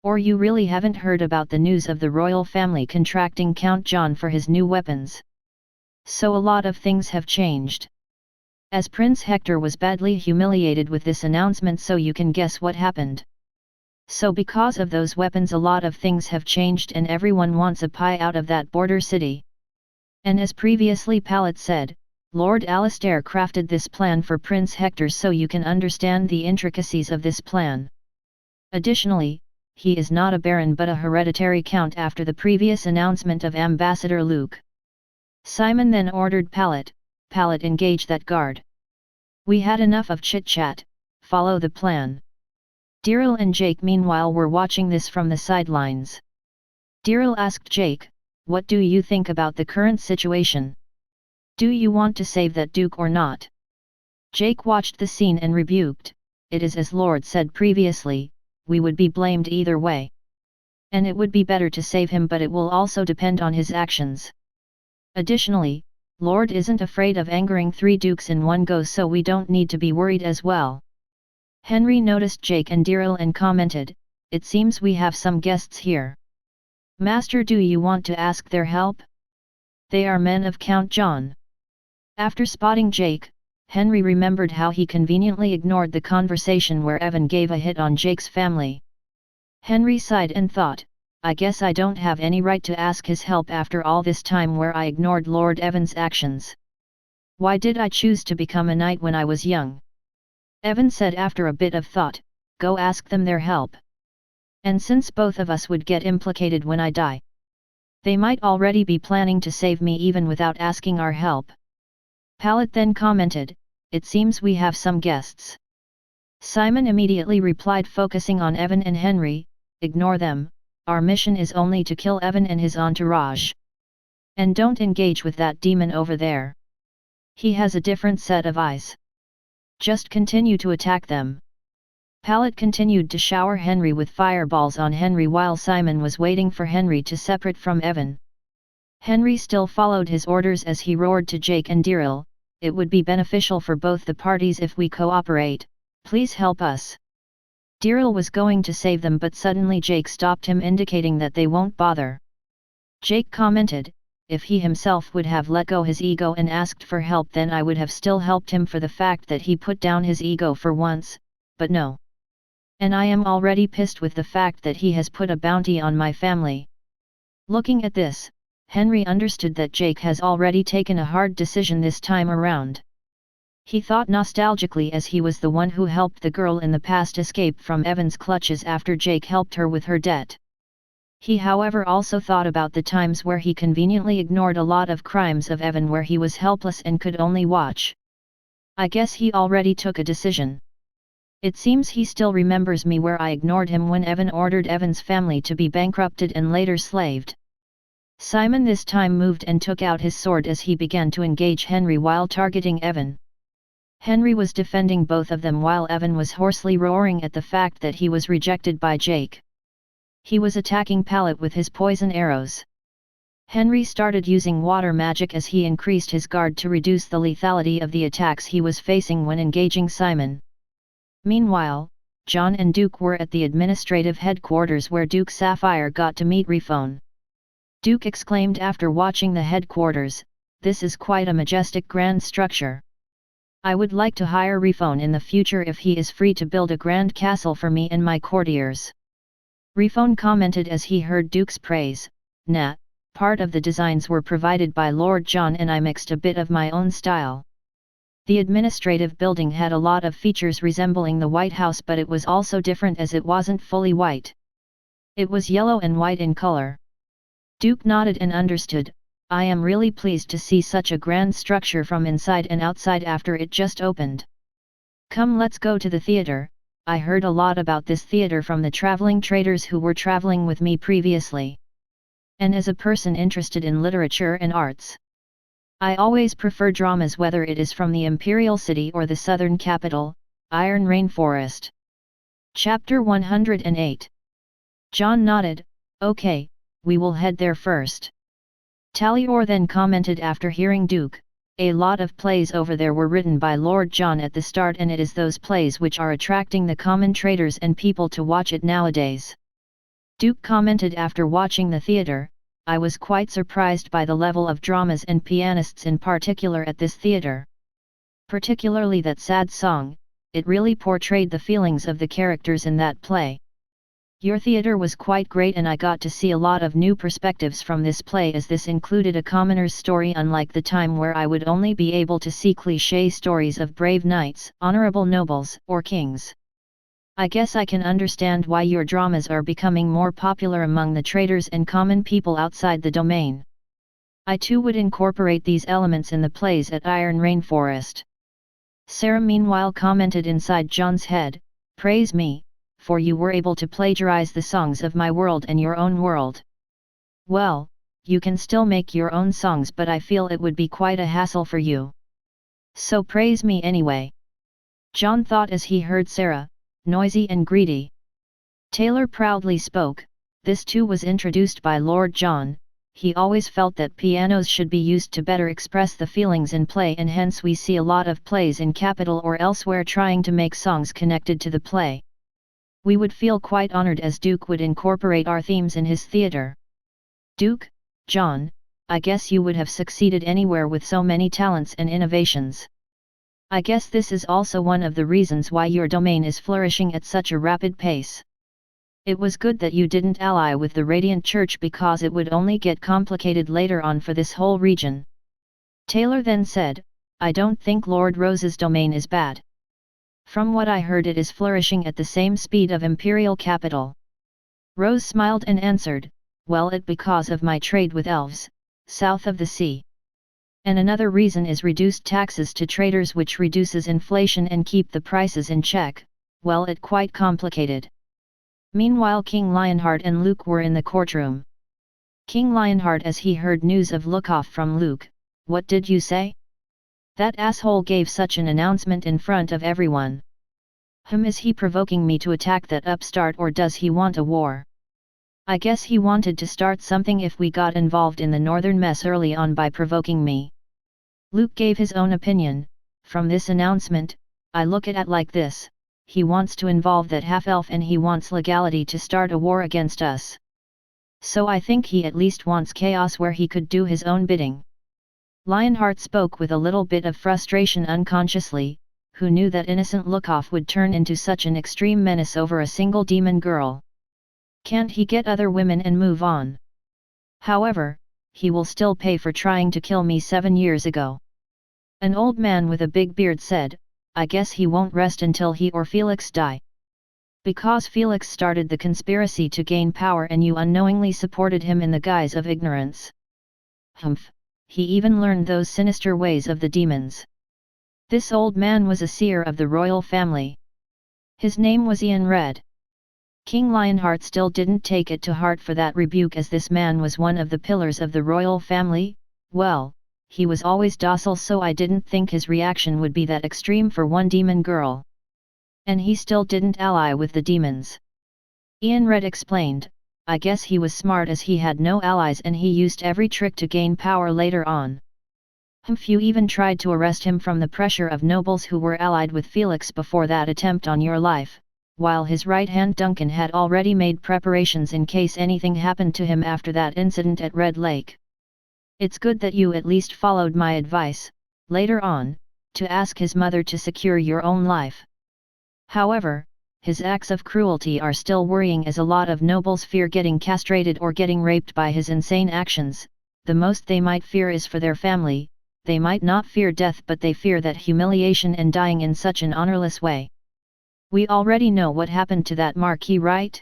Or you really haven't heard about the news of the royal family contracting Count John for his new weapons. So a lot of things have changed. As Prince Hector was badly humiliated with this announcement, so you can guess what happened. So because of those weapons, a lot of things have changed and everyone wants a pie out of that border city. And as previously Pallet said, Lord Alastair crafted this plan for Prince Hector, so you can understand the intricacies of this plan. Additionally, he is not a baron but a hereditary count after the previous announcement of Ambassador Luke." Simon then ordered Pallet, "Pallet, engage that guard. We had enough of chit-chat, follow the plan." Dirril and Jake meanwhile were watching this from the sidelines. Dirril asked Jake, "What do you think about the current situation? Do you want to save that duke or not?" Jake watched the scene and rebuked, "It is as Lord said previously, we would be blamed either way. And it would be better to save him, but it will also depend on his actions. Additionally, Lord isn't afraid of angering 3 dukes in one go, so we don't need to be worried as well." Henry noticed Jake and Dirril and commented, "It seems we have some guests here. Master, do you want to ask their help? They are men of Count John." After spotting Jake, Henry remembered how he conveniently ignored the conversation where Evan gave a hit on Jake's family. Henry sighed and thought, "I guess I don't have any right to ask his help after all this time where I ignored Lord Evan's actions. Why did I choose to become a knight when I was young?" Evan said after a bit of thought, "Go ask them their help. And since both of us would get implicated when I die, they might already be planning to save me even without asking our help." Pallet then commented, "It seems we have some guests." Simon immediately replied, focusing on Evan and Henry, "Ignore them, our mission is only to kill Evan and his entourage. And don't engage with that demon over there. He has a different set of eyes. Just continue to attack them." Pallet continued to shower Henry with fireballs on Henry while Simon was waiting for Henry to separate from Evan. Henry still followed his orders as he roared to Jake and Dirril, "It would be beneficial for both the parties if we cooperate, please help us." Dirril was going to save them, but suddenly Jake stopped him, indicating that they won't bother. Jake commented, "If he himself would have let go his ego and asked for help, then I would have still helped him for the fact that he put down his ego for once, but no. And I am already pissed with the fact that he has put a bounty on my family." Looking at this, Henry understood that Jake has already taken a hard decision this time around. He thought nostalgically as he was the one who helped the girl in the past escape from Evan's clutches after Jake helped her with her debt. He however also thought about the times where he conveniently ignored a lot of crimes of Evan where he was helpless and could only watch. I guess he already took a decision. It seems he still remembers me where I ignored him when Evan ordered Evan's family to be bankrupted and later slaved. Simon this time moved and took out his sword as he began to engage Henry while targeting Evan. Henry was defending both of them while Evan was hoarsely roaring at the fact that he was rejected by Jake. He was attacking Pallet with his poison arrows. Henry started using water magic as he increased his guard to reduce the lethality of the attacks he was facing when engaging Simon. Meanwhile, John and Duke were at the administrative headquarters where Duke Sapphire got to meet Refone. Duke exclaimed after watching the headquarters, "This is quite a majestic grand structure. I would like to hire Refone in the future if he is free to build a grand castle for me and my courtiers." Refone commented as he heard Duke's praise, "Nah, part of the designs were provided by Lord John and I mixed a bit of my own style." The administrative building had a lot of features resembling the White House, but it was also different as it wasn't fully white. It was yellow and white in color. Duke nodded and understood. "I am really pleased to see such a grand structure from inside and outside after it just opened. Come, let's go to the theater. I heard a lot about this theater from the traveling traders who were traveling with me previously. And as a person interested in literature and arts, I always prefer dramas whether it is from the Imperial City or the southern capital, Iron Rainforest." Chapter 108. John nodded, "Okay, we will head there first." Talior then commented after hearing Duke, "A lot of plays over there were written by Lord John at the start, and it is those plays which are attracting the common traders and people to watch it nowadays." Duke commented after watching the theater, "I was quite surprised by the level of dramas and pianists in particular at this theater. Particularly that sad song, it really portrayed the feelings of the characters in that play. Your theater was quite great and I got to see a lot of new perspectives from this play as this included a commoner's story unlike the time where I would only be able to see cliché stories of brave knights, honorable nobles, or kings. I guess I can understand why your dramas are becoming more popular among the traders and common people outside the domain. I too would incorporate these elements in the plays at Iron Rainforest." Sarah meanwhile commented inside John's head, "Praise me, for you were able to plagiarize the songs of my world and your own world. Well, you can still make your own songs, but I feel it would be quite a hassle for you. So praise me anyway." John thought as he heard Sarah, noisy and greedy. Taylor proudly spoke, "This too was introduced by Lord John. He always felt that pianos should be used to better express the feelings in play, and hence we see a lot of plays in capital or elsewhere trying to make songs connected to the play. We would feel quite honored as Duke would incorporate our themes in his theater." Duke, John, I guess you would have succeeded anywhere with so many talents and innovations. I guess this is also one of the reasons why your domain is flourishing at such a rapid pace. It was good that you didn't ally with the Radiant Church because it would only get complicated later on for this whole region." Taylor then said, "I don't think Lord Rose's domain is bad. From what I heard, it is flourishing at the same speed of Imperial capital." Rose smiled and answered, "Well, it because of my trade with elves, south of the sea. And another reason is reduced taxes to traders which reduces inflation and keep the prices in check. Well, it quite complicated." Meanwhile King Lionheart and Luke were in the courtroom. King Lionheart as he heard news of Lookoff from Luke, "What did you say? That asshole gave such an announcement in front of everyone. Is he provoking me to attack that upstart, or does he want a war? I guess he wanted to start something if we got involved in the northern mess early on by provoking me." Luke gave his own opinion, "From this announcement, I look at it like this, he wants to involve that half-elf and he wants legality to start a war against us. So I think he at least wants chaos where he could do his own bidding." Lionheart spoke with a little bit of frustration unconsciously, who knew that innocent Lookoff would turn into such an extreme menace over a single demon girl. Can't he get other women and move on? However, he will still pay for trying to kill me 7 years ago. An old man with a big beard said, I guess he won't rest until he or Felix die. Because Felix started the conspiracy to gain power and you unknowingly supported him in the guise of ignorance. Humph, he even learned those sinister ways of the demons. This old man was a seer of the royal family. His name was Ian Red. King Lionheart still didn't take it to heart for that rebuke, as this man was one of the pillars of the royal family. Well, he was always docile, so I didn't think his reaction would be that extreme for one demon girl. And he still didn't ally with the demons. Ian Red explained, I guess he was smart as he had no allies and he used every trick to gain power later on. Few even tried to arrest him from the pressure of nobles who were allied with Felix before that attempt on your life, while his right hand Duncan had already made preparations in case anything happened to him after that incident at Red Lake. It's good that you at least followed my advice, later on, to ask his mother to secure your own life. However, his acts of cruelty are still worrying, as a lot of nobles fear getting castrated or getting raped by his insane actions. The most they might fear is for their family. They might not fear death, but they fear that humiliation and dying in such an honorless way. We already know what happened to that Marquis, right?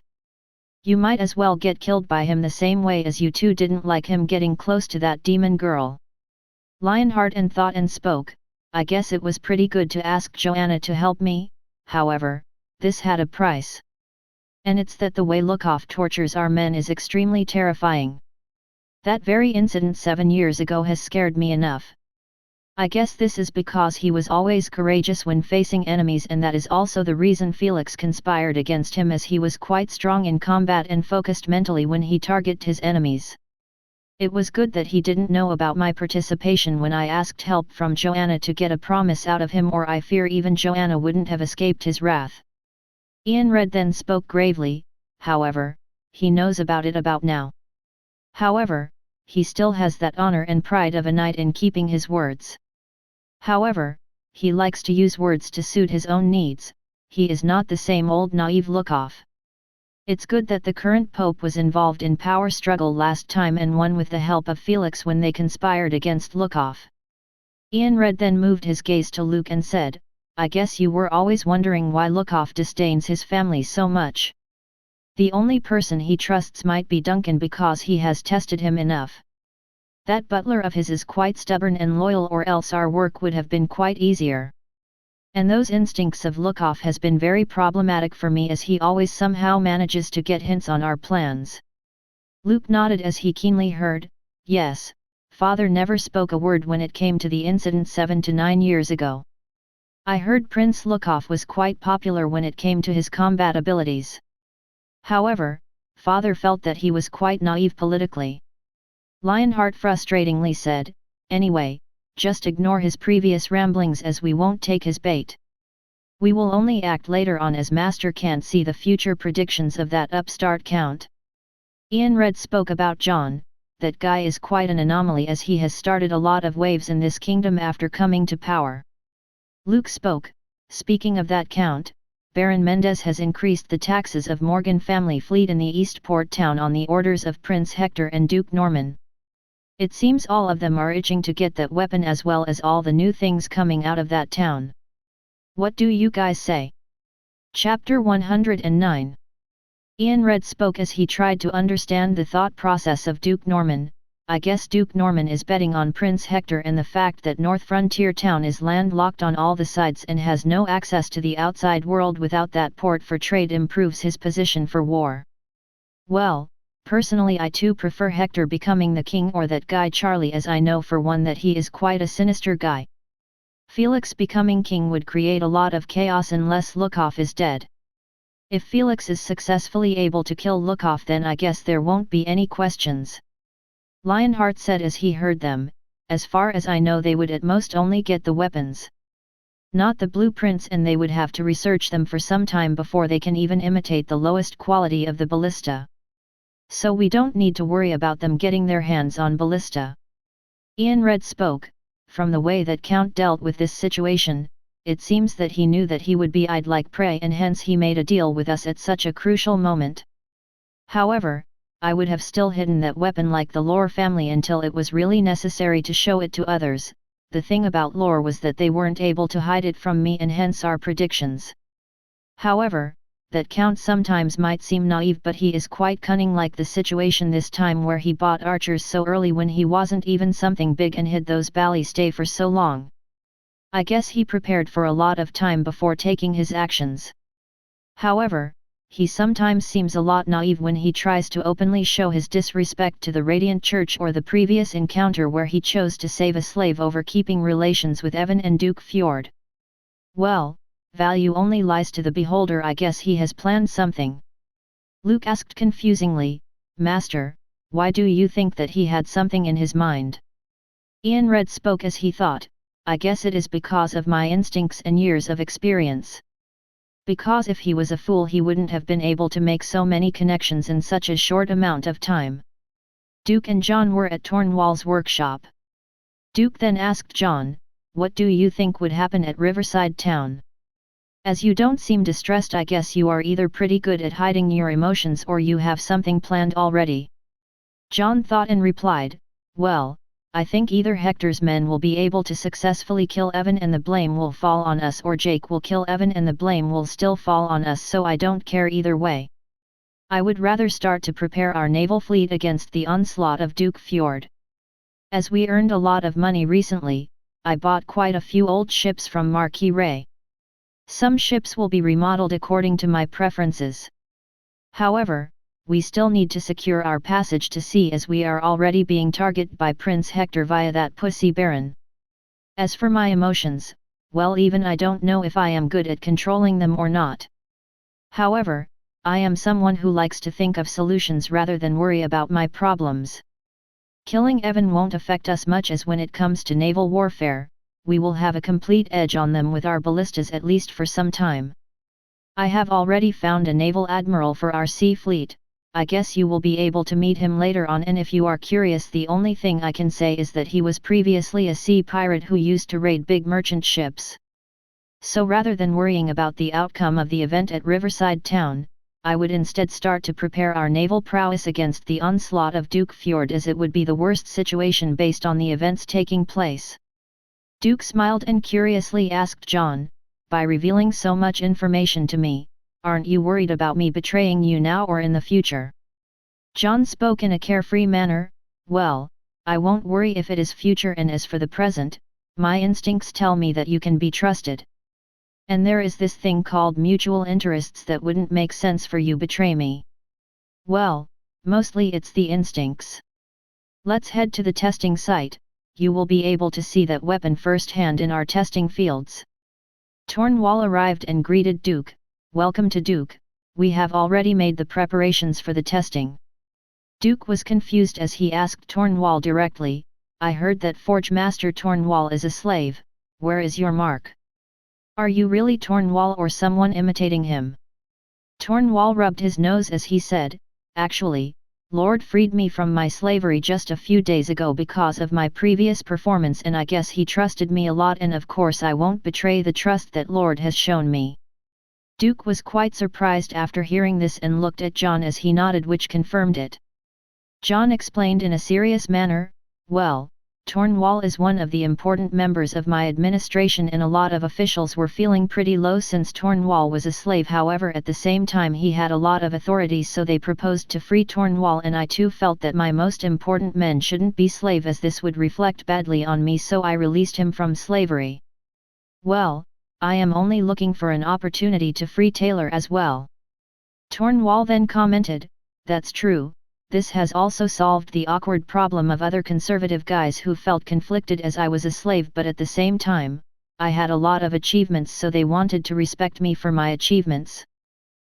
You might as well get killed by him the same way as you two didn't like him getting close to that demon girl. Lionheart and thought and spoke, I guess it was pretty good to ask Joanna to help me, however, this had a price. And it's that the way Lookoff tortures our men is extremely terrifying. That very incident 7 years ago has scared me enough. I guess this is because he was always courageous when facing enemies, and that is also the reason Felix conspired against him, as he was quite strong in combat and focused mentally when he targeted his enemies. It was good that he didn't know about my participation when I asked help from Joanna to get a promise out of him, or I fear even Joanna wouldn't have escaped his wrath. Ian Red then spoke gravely, however, he knows about it about now. However, he still has that honor and pride of a knight in keeping his words. However, he likes to use words to suit his own needs. He is not the same old naive Lookoff. It's good that the current pope was involved in power struggle last time and won with the help of Felix when they conspired against Lookoff. Ian Red then moved his gaze to Luke and said, I guess you were always wondering why Lookoff disdains his family so much. The only person he trusts might be Duncan, because he has tested him enough. That butler of his is quite stubborn and loyal, or else our work would have been quite easier. And those instincts of Lookoff has been very problematic for me, as he always somehow manages to get hints on our plans. Luke nodded as he keenly heard, yes, father never spoke a word when it came to the incident 7 to 9 years ago. I heard Prince Lookoff was quite popular when it came to his combat abilities. However, father felt that he was quite naive politically. Lionheart frustratingly said, anyway, just ignore his previous ramblings, as we won't take his bait. We will only act later on, as master can't see the future predictions of that upstart count. Ian Red spoke about John. That guy is quite an anomaly, as he has started a lot of waves in this kingdom after coming to power. Luke spoke, speaking of that count, Baron Mendez has increased the taxes of Morgan family fleet in the Eastport town on the orders of Prince Hector and Duke Norman. It seems all of them are itching to get that weapon, as well as all the new things coming out of that town. What do you guys say? Chapter 109. Ian Red spoke as he tried to understand the thought process of Duke Norman. I guess Duke Norman is betting on Prince Hector, and the fact that North Frontier Town is landlocked on all the sides and has no access to the outside world without that port for trade improves his position for war. Well, personally I too prefer Hector becoming the king, or that guy Charlie, as I know for one that he is quite a sinister guy. Felix becoming king would create a lot of chaos unless Lookoff is dead. If Felix is successfully able to kill Lookoff, then I guess there won't be any questions. Lionheart said as he heard them, as far as I know they would at most only get the weapons. Not the blueprints, and they would have to research them for some time before they can even imitate the lowest quality of the ballista. So we don't need to worry about them getting their hands on ballista. Ian Red spoke, from the way that Count dealt with this situation, it seems that he knew that he would be eyed like prey, and hence he made a deal with us at such a crucial moment. However, I would have still hidden that weapon like the Lore family until it was really necessary to show it to others, the thing about lore was that they weren't able to hide it from me and hence our predictions. However, that Count sometimes might seem naive, but he is quite cunning, like the situation this time where he bought archers so early when he wasn't even something big and hid those ballista for so long. I guess he prepared for a lot of time before taking his actions. However, he sometimes seems a lot naive when he tries to openly show his disrespect to the Radiant Church, or the previous encounter where he chose to save a slave over keeping relations with Evan and Duke Fjord. Well, value only lies to the beholder. I guess he has planned something. Luke asked confusingly, Master, why do you think that he had something in his mind? Ian Red spoke as he thought, I guess it is because of my instincts and years of experience. Because if he was a fool he wouldn't have been able to make so many connections in such a short amount of time. Duke and John were at Tornwall's workshop. Duke then asked John, what do you think would happen at Riverside Town? As you don't seem distressed, I guess you are either pretty good at hiding your emotions or you have something planned already. John thought and replied, well, I think either Hector's men will be able to successfully kill Evan and the blame will fall on us, or Jake will kill Evan and the blame will still fall on us, so I don't care either way. I would rather start to prepare our naval fleet against the onslaught of Duke Fjord. As we earned a lot of money recently, I bought quite a few old ships from Marquis Ray. Some ships will be remodeled according to my preferences. However, we still need to secure our passage to sea, as we are already being targeted by Prince Hector via that pussy Baron. As for my emotions, well, even I don't know if I am good at controlling them or not. However, I am someone who likes to think of solutions rather than worry about my problems. Killing Evan won't affect us much, as when it comes to naval warfare, we will have a complete edge on them with our ballistas, at least for some time. I have already found a naval admiral for our sea fleet. I guess you will be able to meet him later on, and if you are curious, the only thing I can say is that he was previously a sea pirate who used to raid big merchant ships. So rather than worrying about the outcome of the event at Riverside Town, I would instead start to prepare our naval prowess against the onslaught of Duke Fjord, as it would be the worst situation based on the events taking place. Duke smiled and curiously asked John, by revealing so much information to me, aren't you worried about me betraying you now or in the future? John spoke in a carefree manner, well, I won't worry if it is future, and as for the present, my instincts tell me that you can be trusted. And there is this thing called mutual interests that wouldn't make sense for you betray me. Well, mostly it's the instincts. Let's head to the testing site, you will be able to see that weapon firsthand in our testing fields. Tornwall arrived and greeted Duke. Welcome to Duke, we have already made the preparations for the testing. Duke was confused as he asked Tornwall directly, I heard that Forge Master Tornwall is a slave, where is your mark? Are you really Tornwall or someone imitating him? Tornwall rubbed his nose as he said, actually, Lord freed me from my slavery just a few days ago because of my previous performance, and I guess he trusted me a lot, and of course I won't betray the trust that Lord has shown me. Duke was quite surprised after hearing this and looked at John as he nodded, which confirmed it. John explained in a serious manner, well, Tornwall is one of the important members of my administration, and a lot of officials were feeling pretty low since Tornwall was a slave. However, at the same time he had a lot of authority, so they proposed to free Tornwall, and I too felt that my most important men shouldn't be slave, as this would reflect badly on me, so I released him from slavery. Well, I am only looking for an opportunity to free Taylor as well. Tornwall then commented, that's true, this has also solved the awkward problem of other conservative guys who felt conflicted as I was a slave, but at the same time, I had a lot of achievements, so they wanted to respect me for my achievements.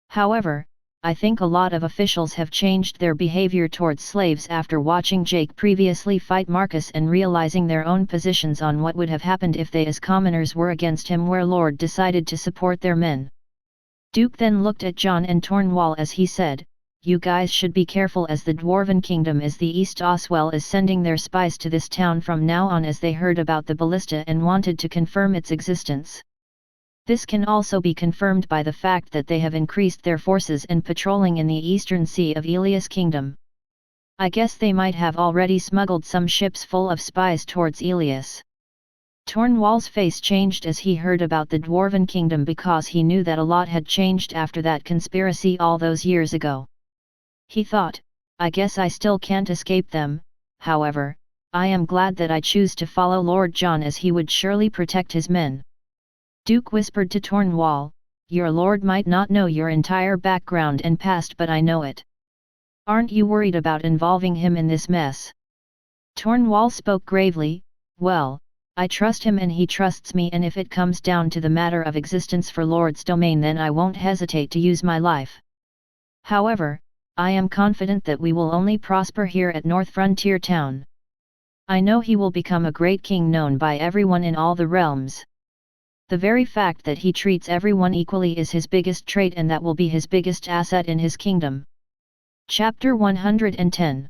However, I think a lot of officials have changed their behavior towards slaves after watching Jake previously fight Marcus and realizing their own positions on what would have happened if they as commoners were against him, where Lord decided to support their men. Duke then looked at John and Tornwall as he said, you guys should be careful, as the Dwarven Kingdom is the East Oswell is sending their spies to this town from now on, as they heard about the ballista and wanted to confirm its existence. This can also be confirmed by the fact that they have increased their forces and patrolling in the eastern sea of Elias Kingdom. I guess they might have already smuggled some ships full of spies towards Elias. Tornwall's face changed as he heard about the Dwarven Kingdom because he knew that a lot had changed after that conspiracy all those years ago. He thought, I guess I still can't escape them, however, I am glad that I choose to follow Lord John as he would surely protect his men. Duke whispered to Tornwall, your lord might not know your entire background and past but I know it. Aren't you worried about involving him in this mess? Tornwall spoke gravely, well, I trust him and he trusts me, and if it comes down to the matter of existence for Lord's domain then I won't hesitate to use my life. However, I am confident that we will only prosper here at North Frontier Town. I know he will become a great king known by everyone in all the realms. The very fact that he treats everyone equally is his biggest trait, and that will be his biggest asset in his kingdom. Chapter 110.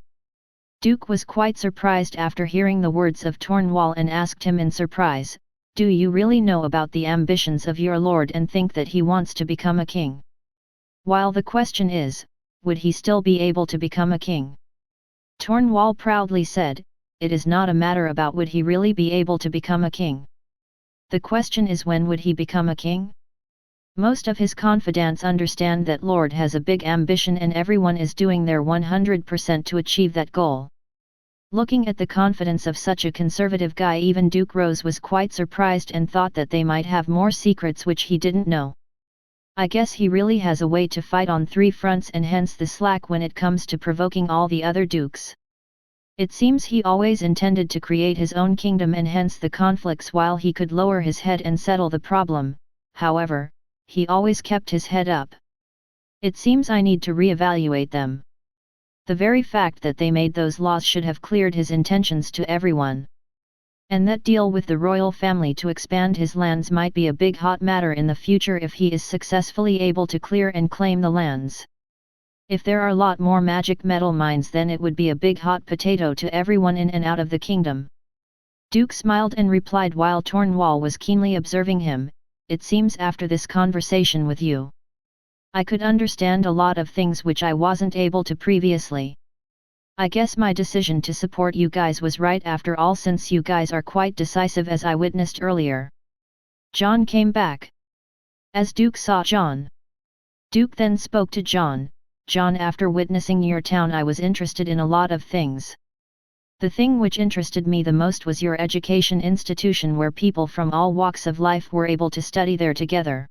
Duke was quite surprised after hearing the words of Tornwall and asked him in surprise, do you really know about the ambitions of your lord and think that he wants to become a king? While the question is, would he still be able to become a king? Tornwall proudly said, it is not a matter about would he really be able to become a king. The question is when would he become a king? Most of his confidants understand that Lord has a big ambition and everyone is doing their 100% to achieve that goal. Looking at the confidence of such a conservative guy, even Duke Rose was quite surprised and thought that they might have more secrets which he didn't know. I guess he really has a way to fight on 3 fronts and hence the slack when it comes to provoking all the other dukes. It seems he always intended to create his own kingdom and hence the conflicts while he could lower his head and settle the problem, however, he always kept his head up. It seems I need to re-evaluate them. The very fact that they made those laws should have cleared his intentions to everyone. And that deal with the royal family to expand his lands might be a big hot matter in the future if he is successfully able to clear and claim the lands. If there are a lot more magic metal mines then it would be a big hot potato to everyone in and out of the kingdom. Duke smiled and replied while Tornwall was keenly observing him, it seems after this conversation with you, I could understand a lot of things which I wasn't able to previously. I guess my decision to support you guys was right after all, since you guys are quite decisive as I witnessed earlier. John came back. As Duke saw John, Duke then spoke to John, John, after witnessing your town I was interested in a lot of things. The thing which interested me the most was your education institution where people from all walks of life were able to study there together.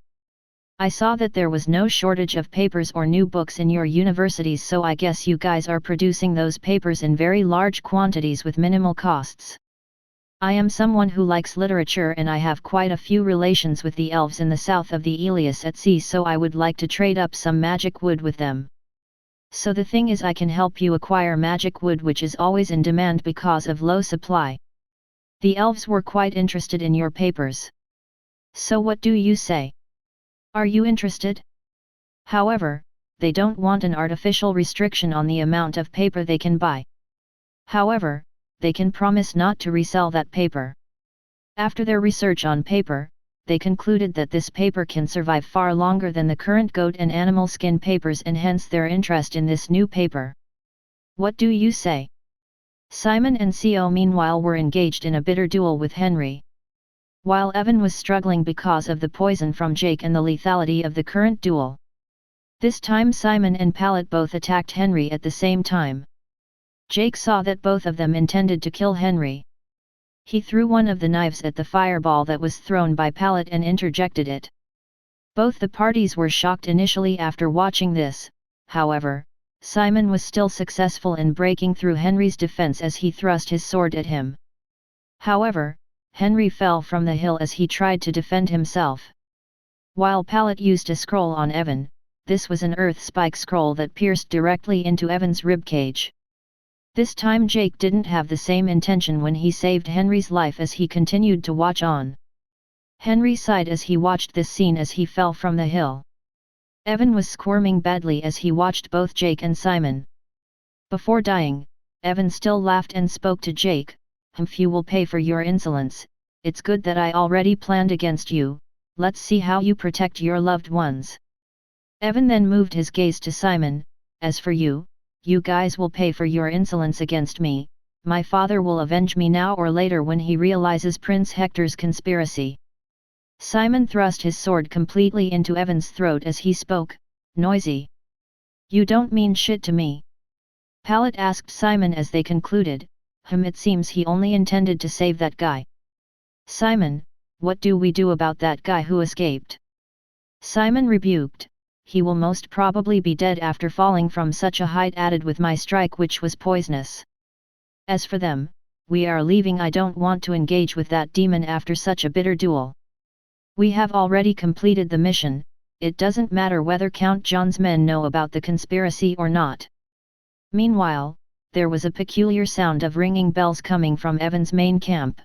I saw that there was no shortage of papers or new books in your universities, so I guess you guys are producing those papers in very large quantities with minimal costs. I am someone who likes literature and I have quite a few relations with the elves in the south of the Elias at sea, so I would like to trade up some magic wood with them. So the thing is I can help you acquire magic wood which is always in demand because of low supply. The elves were quite interested in your papers. So what do you say? Are you interested? However, they don't want an artificial restriction on the amount of paper they can buy. However, they can promise not to resell that paper. After their research on paper, they concluded that this paper can survive far longer than the current goat and animal skin papers, and hence their interest in this new paper. What do you say? Simon and Co meanwhile were engaged in a bitter duel with Henry. While Evan was struggling because of the poison from Jake and the lethality of the current duel. This time Simon and Pallet both attacked Henry at the same time. Jake saw that both of them intended to kill Henry. He threw one of the knives at the fireball that was thrown by Pallet and interjected it. Both the parties were shocked initially after watching this, however, Simon was still successful in breaking through Henry's defense as he thrust his sword at him. However, Henry fell from the hill as he tried to defend himself. While Pallet used a scroll on Evan, this was an earth spike scroll that pierced directly into Evan's ribcage. This time Jake didn't have the same intention when he saved Henry's life as he continued to watch on. Henry sighed as he watched this scene as he fell from the hill. Evan was squirming badly as he watched both Jake and Simon. Before dying, Evan still laughed and spoke to Jake, "Humph, you will pay for your insolence. It's good that I already planned against you, let's see how you protect your loved ones." Evan then moved his gaze to Simon, "As for you, you guys will pay for your insolence against me, my father will avenge me now or later when he realizes Prince Hector's conspiracy. Simon thrust his sword completely into Evan's throat as he spoke, noisy. You don't mean shit to me. Pallet asked Simon as they concluded, it seems he only intended to save that guy. Simon, what do we do about that guy who escaped? Simon rebuked, he will most probably be dead after falling from such a height added with my strike which was poisonous. As for them, we are leaving. I don't want to engage with that demon after such a bitter duel. We have already completed the mission, it doesn't matter whether Count John's men know about the conspiracy or not. Meanwhile, there was a peculiar sound of ringing bells coming from Evan's main camp.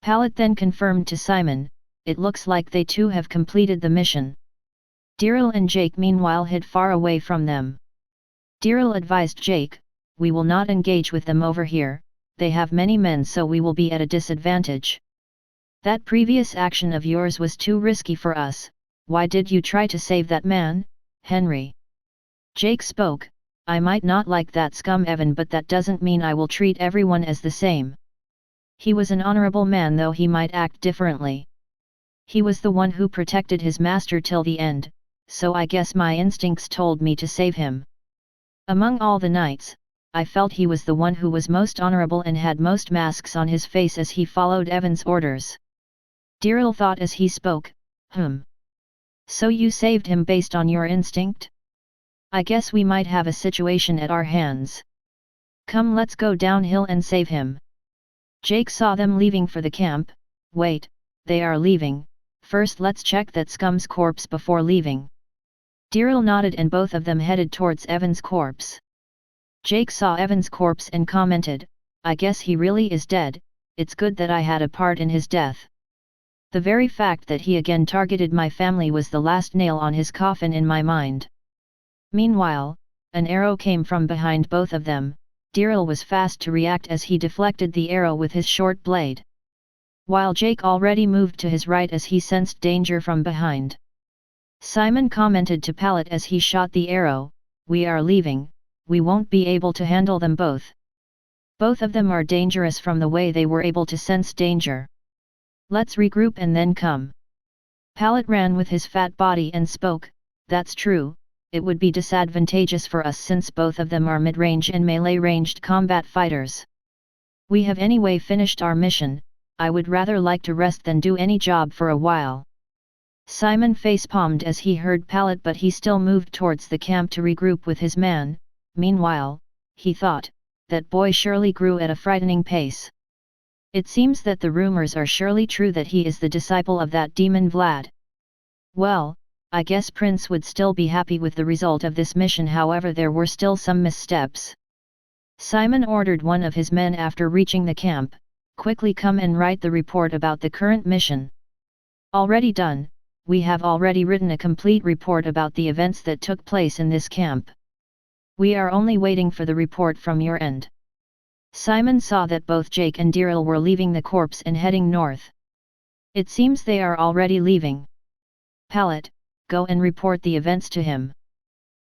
Pallet then confirmed to Simon, it looks like they too have completed the mission. Diril and Jake meanwhile hid far away from them. Diril advised Jake, we will not engage with them over here, they have many men so we will be at a disadvantage. That previous action of yours was too risky for us, why did you try to save that man, Henry? Jake spoke, I might not like that scum Evan but that doesn't mean I will treat everyone as the same. He was an honorable man though he might act differently. He was the one who protected his master till the end, so I guess my instincts told me to save him. Among all the knights, I felt he was the one who was most honorable and had most masks on his face as he followed Evan's orders. Diril thought as he spoke, So you saved him based on your instinct? I guess we might have a situation at our hands. Come, let's go downhill and save him. Jake saw them leaving for the camp. Wait, they are leaving, first let's check that scum's corpse before leaving. Diril nodded and both of them headed towards Evan's corpse. Jake saw Evan's corpse and commented, I guess he really is dead, it's good that I had a part in his death. The very fact that he again targeted my family was the last nail on his coffin in my mind. Meanwhile, an arrow came from behind both of them. Diril was fast to react as he deflected the arrow with his short blade. While Jake already moved to his right as he sensed danger from behind. Simon commented to Pallet as he shot the arrow, we are leaving, we won't be able to handle them both. Both of them are dangerous from the way they were able to sense danger. Let's regroup and then come. Pallet ran with his fat body and spoke, that's true, it would be disadvantageous for us since both of them are mid-range and melee-ranged combat fighters. We have anyway finished our mission, I would rather like to rest than do any job for a while. Simon face-palmed as he heard Pallet but he still moved towards the camp to regroup with his man. Meanwhile, he thought, that boy surely grew at a frightening pace. It seems that the rumors are surely true that he is the disciple of that demon Vlad. Well, I guess Prince would still be happy with the result of this mission, however there were still some missteps. Simon ordered one of his men after reaching the camp, quickly come and write the report about the current mission. Already done, we have already written a complete report about the events that took place in this camp. We are only waiting for the report from your end. Simon saw that both Jake and Diril were leaving the corpse and heading north. It seems they are already leaving. Pallet, go and report the events to him.